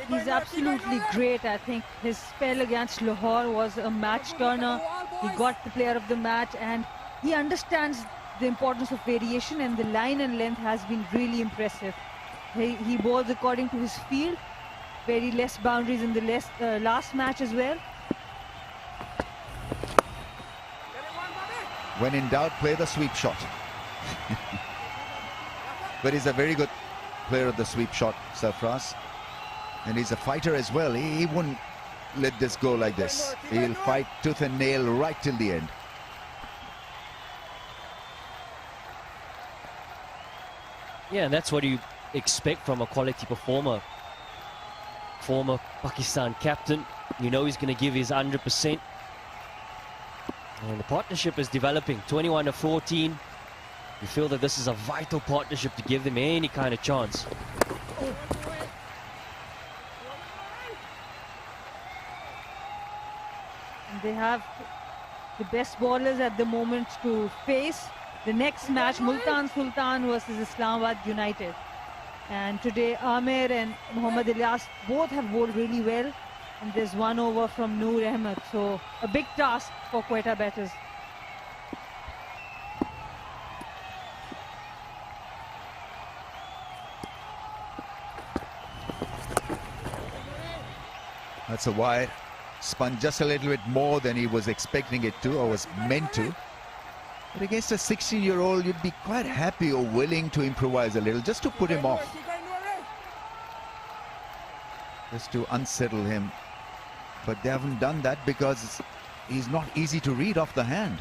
He's absolutely great. I think his spell against Lahore was a match turner. He got the player of the match and he understands the importance of variation, and the line and length has been really impressive. He bowls according to his field, very less boundaries in the last match as well. When in doubt, play the sweep shot. But he's a very good player of the sweep shot, Sarfraz. And he's a fighter as well. He wouldn't let this go like this. He'll fight tooth and nail right till the end. Yeah, and that's what you expect from a quality performer. Former Pakistan captain, you know he's going to give his 100%. And the partnership is developing, 21 to 14. You feel that this is a vital partnership to give them any kind of chance. And they have the best bowlers at the moment to face the next match, Multan Sultan versus Islamabad United. And today Amir and Muhammad Ilyas both have bowled really well. And there's 1 over from Noor Ahmed, so a big task for Quetta batters. That's a wide. Spun just a little bit more than he was expecting it to, or was meant to. But against a 16-year-old, you'd be quite happy or willing to improvise a little, just to put him off. Just to unsettle him. But they haven't done that because he's not easy to read off the hand.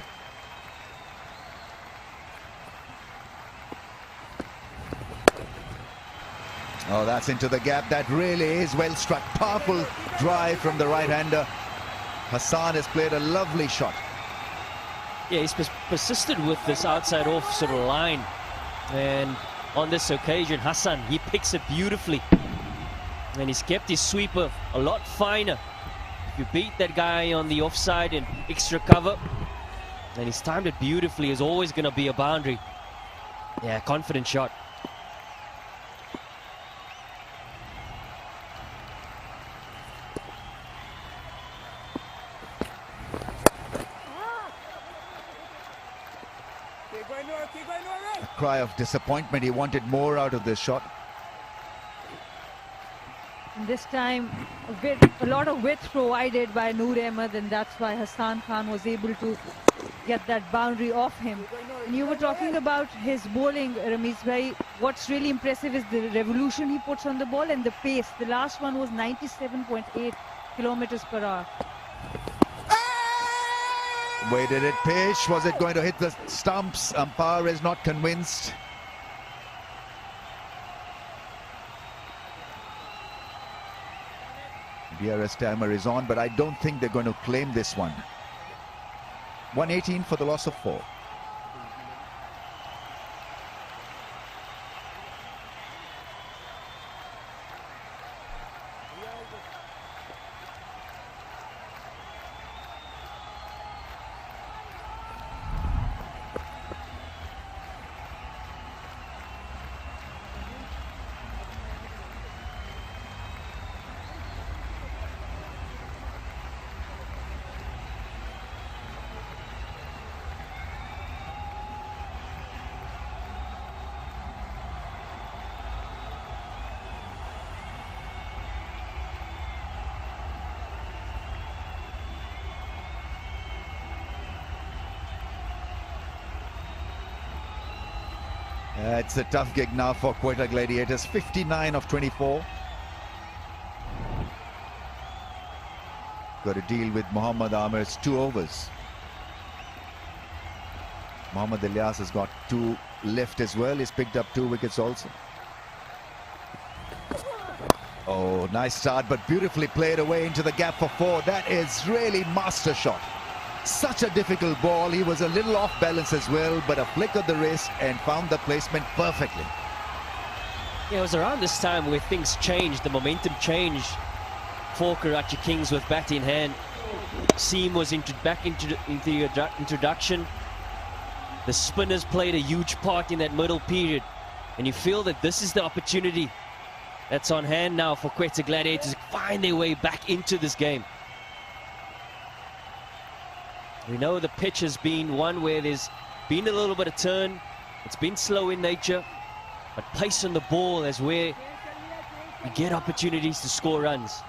Oh, that's into the gap. That really is well struck. Powerful drive from the right-hander. Hassan has played a lovely shot. Yeah, he's persisted with this outside off sort of line. And on this occasion, Hassan, he picks it beautifully. And he's kept his sweeper a lot finer. If you beat that guy on the offside and extra cover, and he's timed it beautifully, is always going to be a boundary. Yeah, confident shot. A cry of disappointment. He wanted more out of this shot. And this time, a lot of width provided by Noor Ahmed, and that's why Hassan Khan was able to get that boundary off him. And you were talking about his bowling, Ramiz bhai. What's really impressive is the revolution he puts on the ball and the pace. The last one was 97.8 kilometers per hour. Where did it pitch? Was it going to hit the stumps? Umpire is not convinced. DRS timer is on, but I don't think they're going to claim this one. 118 for the loss of 4. It's a tough gig now for Quetta Gladiators. 59 of 24. Got to deal with Mohammad Amir's 2 overs. Mohammad Ilyas has got 2 left as well. He's picked up 2 wickets also. Oh, nice start, but beautifully played away into the gap for 4. That is really master shot. Such a difficult ball. He was a little off balance as well, but a flick of the wrist and found the placement perfectly. Yeah, it was around this time where things changed, the momentum changed for Karachi Kings with bat in hand. Seam was back into the introduction. The spinners played a huge part in that middle period, and you feel that this is the opportunity that's on hand now for Quetta Gladiators to find their way back into this game. We know the pitch has been one where there's been a little bit of turn. It's been slow in nature, but pace on the ball is where you get opportunities to score runs.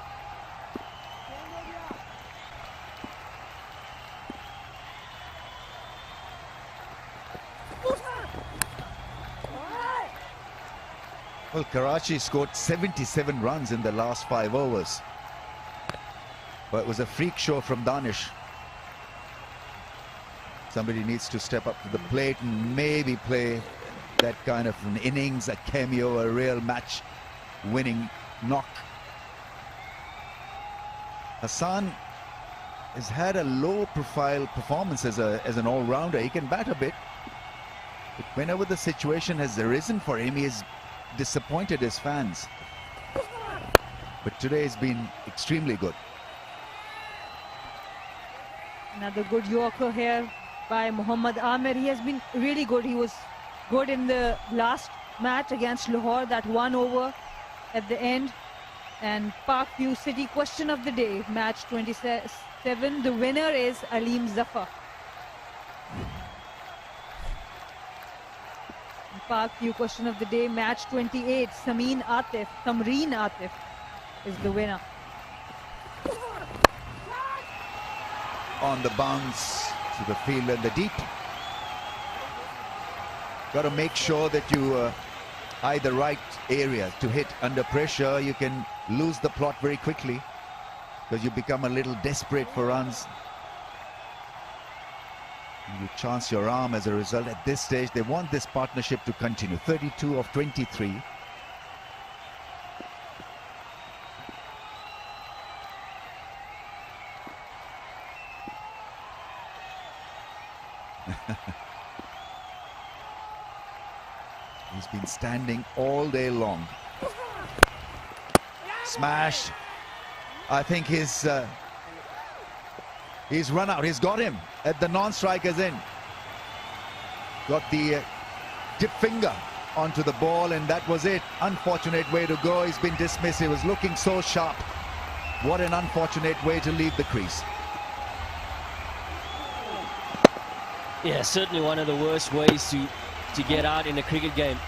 Well, Karachi scored 77 runs in the last 5 overs. But it was a freak show from Danish. Somebody needs to step up to the plate and maybe play that kind of an innings, a cameo, a real match-winning knock. Hassan has had a low-profile performance as an all-rounder. He can bat a bit, but whenever the situation has arisen for him, he has disappointed his fans. But today has been extremely good. Another good Yorker here by Mohammad Amir. He has been really good. He was good in the last match against Lahore, that 1 over at the end. And Parkview City question of the day, match 27. The winner is Aleem Zafar. Parkview question of the day, match 28. Tamreen Atif is the winner. On the bounce to the field and the deep. Got to make sure that you eye the right area to hit under pressure. You can lose the plot very quickly because you become a little desperate for runs. You chance your arm as a result. At this stage, they want this partnership to continue. 32 of 23. He's been standing all day long. Smashed. I think he's run out. He's got him at the non-striker's end. Got the dip finger onto the ball, and that was it. Unfortunate way to go. He's been dismissed. He was looking so sharp. What an unfortunate way to leave the crease. Yeah, certainly one of the worst ways to get out in a cricket game.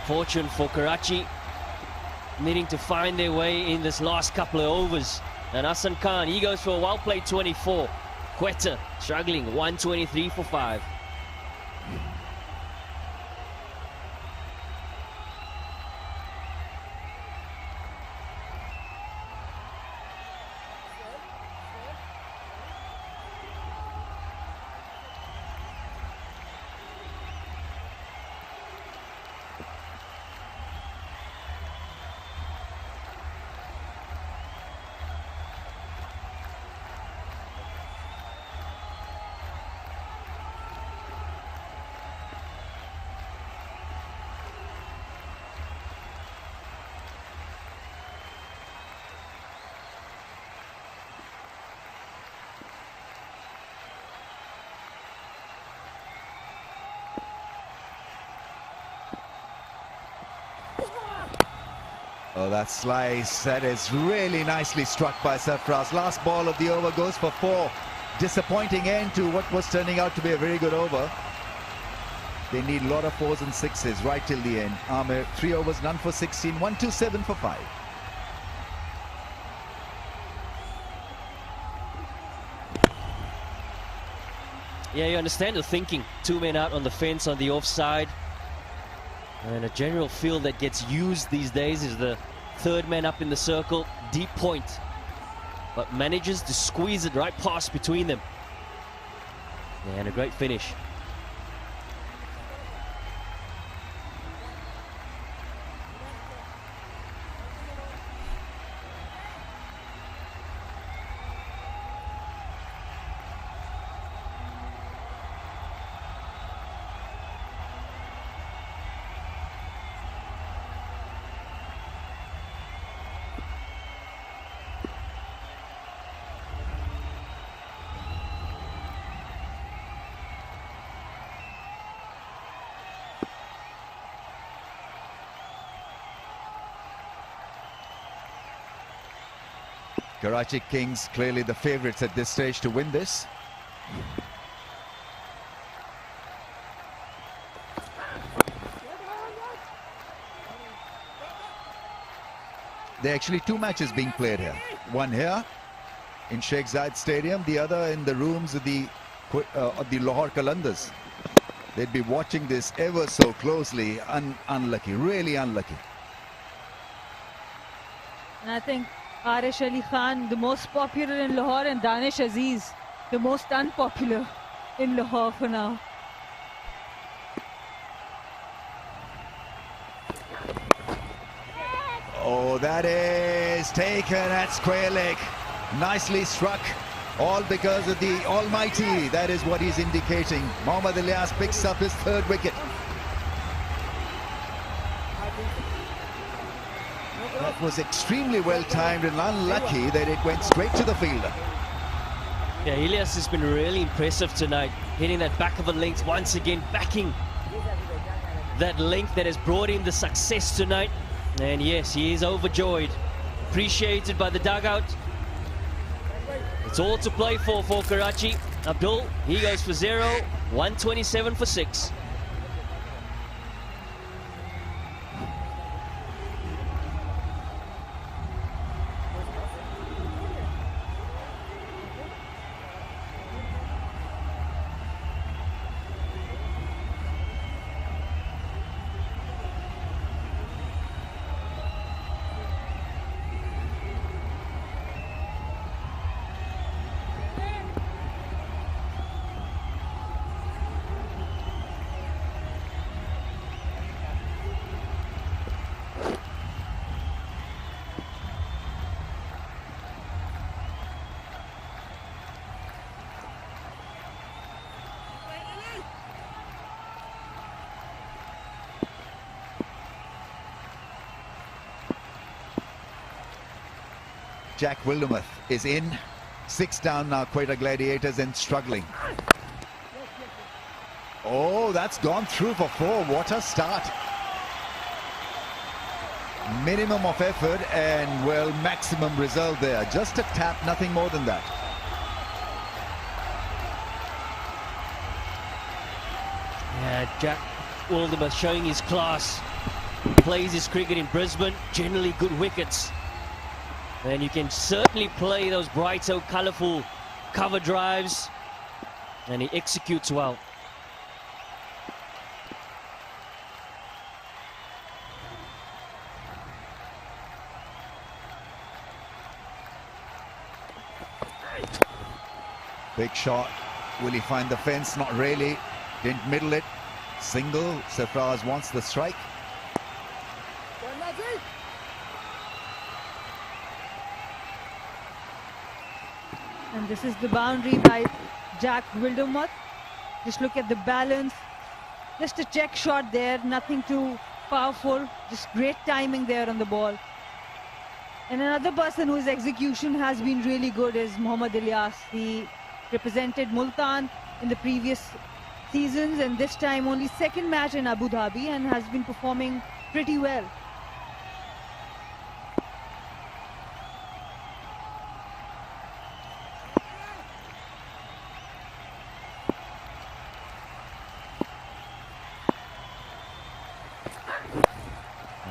Fortune for Karachi, needing to find their way in this last couple of overs. And Hassan Khan, he goes for a well-played 24. Quetta struggling, 123 for 5. Oh, that slice, that is really nicely struck by Sarfraz. Last ball of the over goes for 4. Disappointing end to what was turning out to be a very good over. They need a lot of 4s and 6s right till the end. Amir, 3 overs, none for 16, 127 for 5. Yeah, you understand the thinking. 2 men out on the fence on the offside. And a general feel that gets used these days is the 3rd man up in the circle, deep point. But manages to squeeze it right past between them. Yeah, and a great finish. Karachi Kings clearly the favourites at this stage to win this. There are actually 2 matches being played here. One here in Sheikh Zayed Stadium, the other in the rooms of the Lahore Qalandars. They'd be watching this ever so closely. Unlucky, really unlucky. And I think Arish Ali Khan, the most popular in Lahore, and Danish Aziz, the most unpopular in Lahore for now. Oh, that is taken at square leg. Nicely struck, all because of the Almighty. That is what he's indicating. Mohammad Ilyas picks up his 3rd wicket. That was extremely well timed and unlucky that it went straight to the fielder. Yeah, Ilyas has been really impressive tonight, hitting that back of a length once again, backing that length that has brought him the success tonight. And yes, he is overjoyed, appreciated by the dugout. It's all to play for Karachi. Abdul, he goes for 0, 127 for 6. Jack Wildermuth is in. 6 down now, Quetta Gladiators, and struggling. Oh, that's gone through for 4. What a start. Minimum of effort and, well, maximum result there. Just a tap, nothing more than that. Yeah, Jack Wildermuth showing his class. Plays his cricket in Brisbane, generally good wickets. And you can certainly play those bright, so colourful cover drives. And he executes well. Big shot. Will he find the fence? Not really. Didn't middle it. Single. Sarfraz wants the strike. And this is the boundary by Jack Wildermuth. Just look at the balance. Just a check shot there, nothing too powerful. Just great timing there on the ball. And another person whose execution has been really good is Mohammad Ilyas. He represented Multan in the previous seasons, and this time only 2nd match in Abu Dhabi, and has been performing pretty well.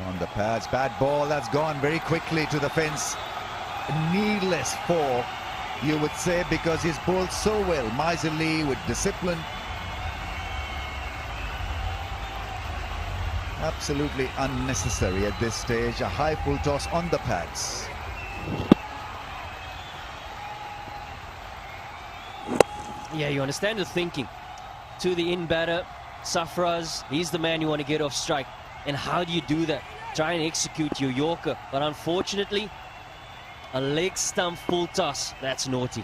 On the pads, bad ball, that's gone very quickly to the fence. Needless for you would say, because he's bowled so well, miserly, with discipline. Absolutely unnecessary at this stage. A high full toss on the pads. Yeah, you understand the thinking. To the in batter, Safraz, he's the man you want to get off strike. And how do you do that? Try and execute your Yorker. But unfortunately, a leg stump full toss, that's naughty.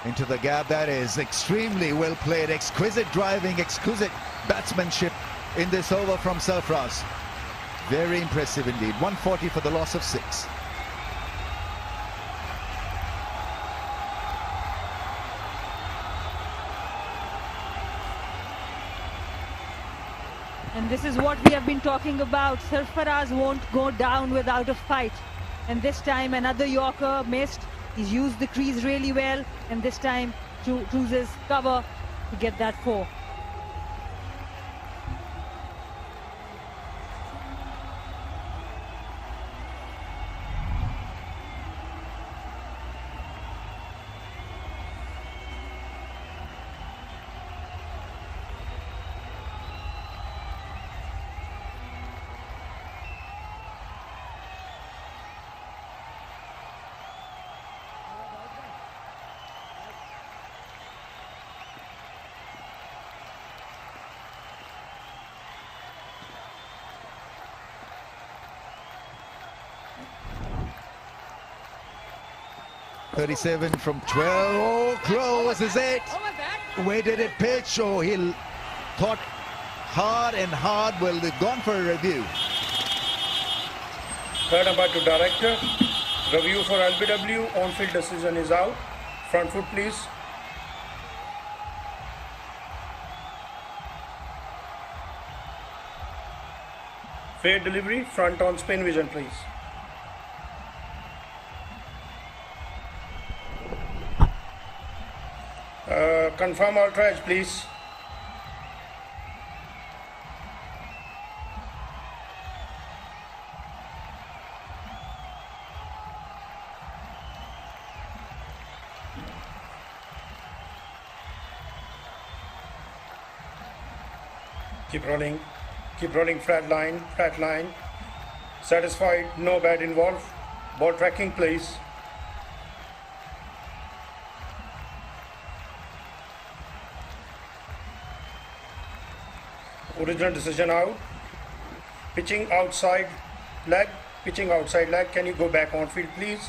Into the gap, that is extremely well played. Exquisite driving, exquisite batsmanship in this over from Sarfraz. Very impressive indeed. 140 for the loss of 6. And this is what we have been talking about. Sarfaraz won't go down without a fight. And this time another Yorker missed. He's used the crease really well, and this time chooses cover to get that 4. .37 from 12. Oh, close, is it? Where did it pitch? Oh, he thought hard and hard. Well, they've gone for a review. Third umpire to director. Review for LBW. On-field decision is out. Front foot, please. Fair delivery. Front on spin vision, please. Confirm all tries, please. Keep rolling, flat line. Satisfied, no bat involved. Ball tracking, please. Original decision out. Pitching outside leg. Can you go back on field, please?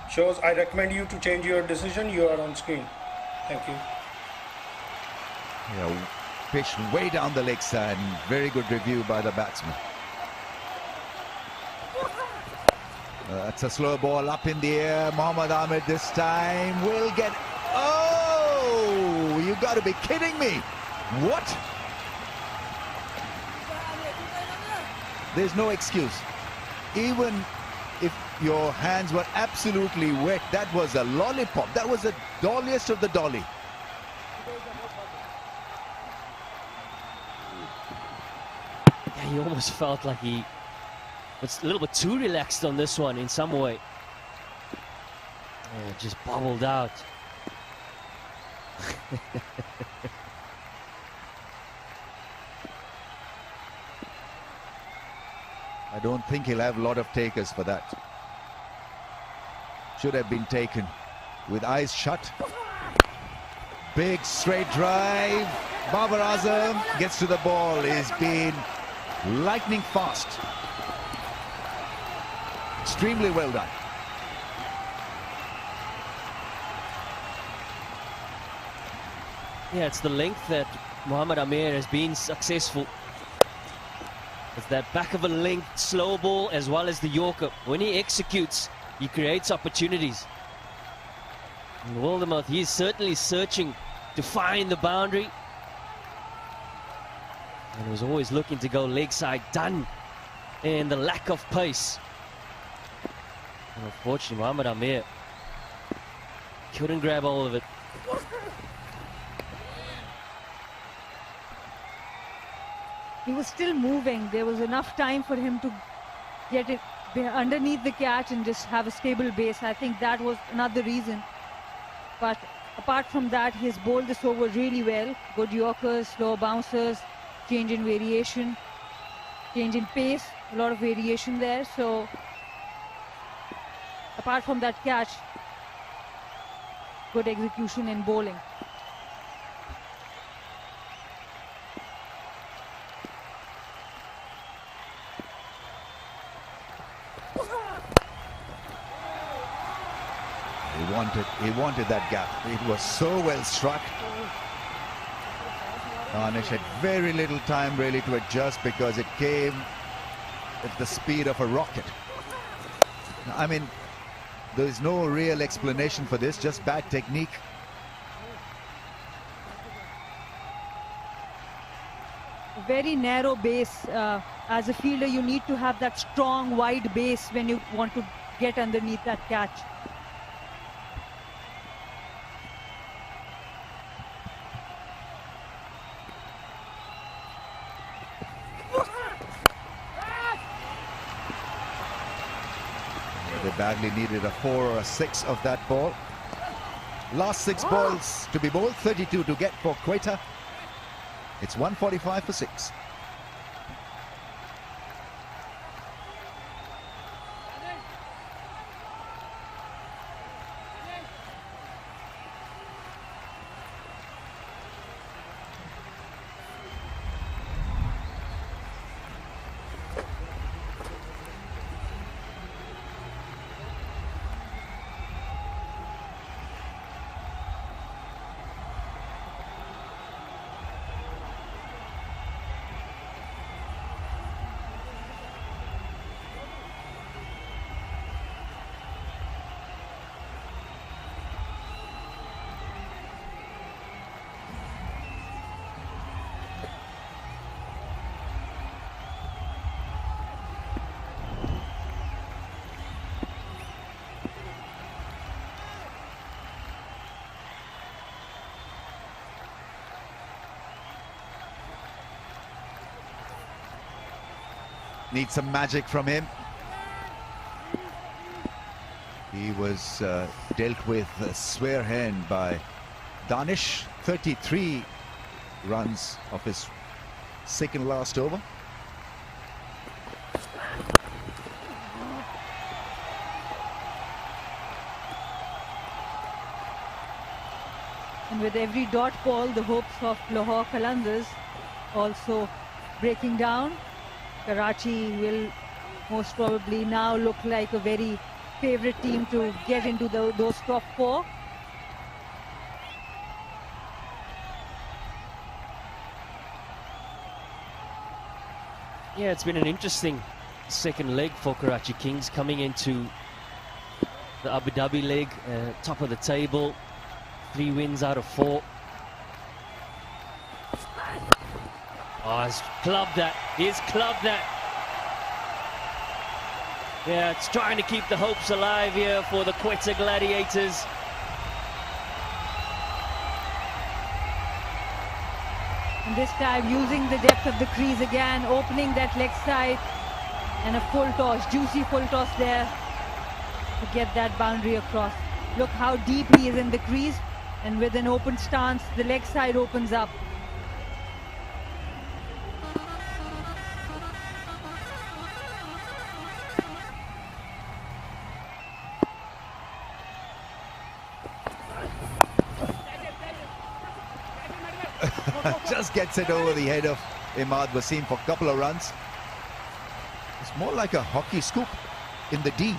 Shows I recommend you to change your decision. You are on screen. Thank you. Yeah, pitched way down the leg side. Very good review by the batsman. That's a slow ball up in the air. Mohammad Ahmed this time will get... Oh! You got to be kidding me! What? There's no excuse. Even if your hands were absolutely wet, that was a lollipop. That was the dolliest of the dolly. Yeah, he almost felt like he was a little bit too relaxed on this one in some way. Yeah, just bubbled out. I don't think he'll have a lot of takers for that. Should have been taken with eyes shut. Big straight drive. Babar Azam gets to the ball. He's been lightning fast. Extremely well done. Yeah, it's the length that Mohammad Amir has been successful. It's that back of a length slow ball as well as the Yorker. When he executes, he creates opportunities. And Wildermuth, he's certainly searching to find the boundary. And was always looking to go leg side, done in the lack of pace. And unfortunately, Mohammad Amir couldn't grab hold of it. he was still moving. There was enough time for him to get it underneath the catch and just have a stable base. I think that was another reason. But apart from that, he's bowled this over really well. Good yorkers, slow bouncers, change in variation, change in pace, a lot of variation there. So apart from that catch, good execution in bowling. He wanted that gap. It was so well struck. Anish had very little time really to adjust because it came at the speed of a rocket. I mean, there is no real explanation for this, just bad technique. Very narrow base. As a fielder, you need to have that strong, wide base when you want to get underneath that catch. They badly needed a 4 or a 6 of that ball. Last 6 balls to be bowled, 32 to get for Quetta. It's 145 for 6. Needs some magic from him. He was dealt with a square hand by Danish. 33 runs of his second last over. And with every dot ball, the hopes of Lahore Qalandars also breaking down. Karachi will most probably now look like a very favorite team to get into those top 4. Yeah, it's been an interesting second leg for Karachi Kings, coming into the Abu Dhabi leg, top of the table, 3 wins out of 4. Oh, he's clubbed that. He's clubbed that. Yeah, it's trying to keep the hopes alive here for the Quetta Gladiators. And this time using the depth of the crease again, opening that leg side, and a full toss, juicy full toss there to get that boundary across. Look how deep he is in the crease, and with an open stance, the leg side opens up. Just gets it over the head of Imad Wasim for a couple of runs. It's more like a hockey scoop in the D.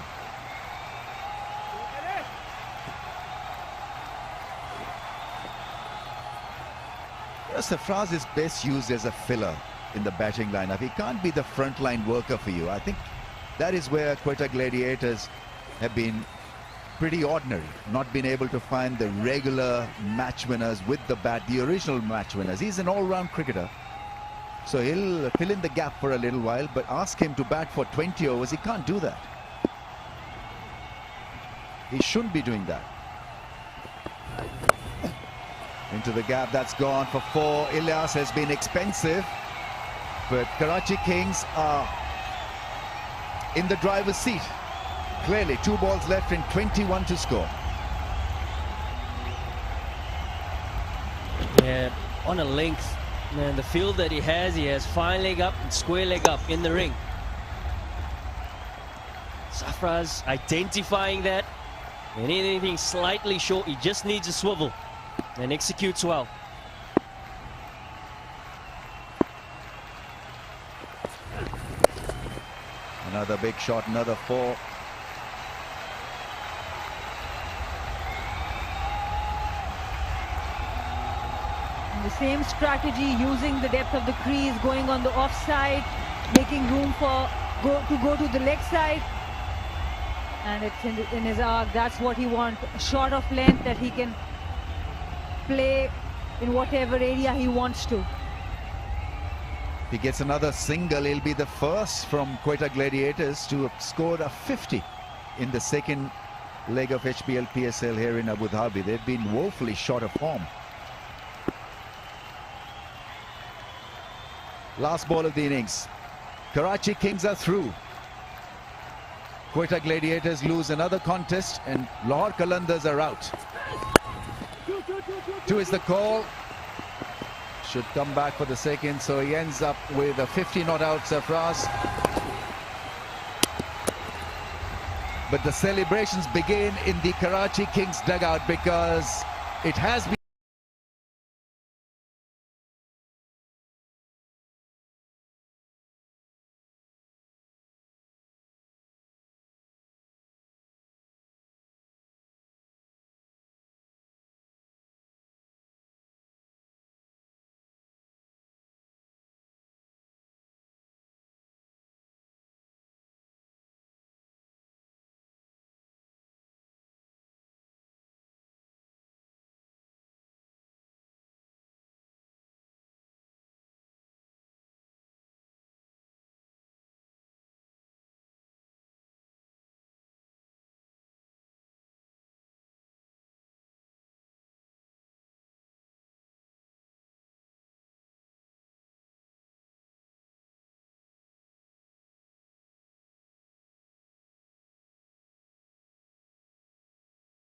Sarfraz is best used as a filler in the batting lineup. He can't be the frontline worker for you. I think that is where Quetta Gladiators have been pretty ordinary, not been able to find the regular match winners with the bat, the original match winners. He's an all-round cricketer, so he'll fill in the gap for a little while, but ask him to bat for 20 overs, he can't do that. He shouldn't be doing that. Into the gap, that's gone for 4. Ilyas has been expensive. but Karachi Kings are in the driver's seat. Clearly, 2 balls left and 21 to score. Yeah, on a length, man, the field that he has fine leg up and square leg up in the ring. Safraz identifying that, and anything slightly short, he just needs a swivel and executes well. Another big shot, another 4. And the same strategy, using the depth of the crease, going on the offside, making room for to go to the leg side. And it's in his arc. That's what he wants, a shot of length that he can play in whatever area he wants to. If he gets another single, he'll be the first from Quetta Gladiators to have scored a 50 in the second leg of HBL PSL here in Abu Dhabi. They've been woefully short of form. Last ball of the innings. Karachi Kings are through. Quetta Gladiators lose another contest and Lahore Qalandars are out. 2 is the call. Should come back for the second, so he ends up with a 50 not out, Safraz. But the celebrations begin in the Karachi Kings dugout because it has been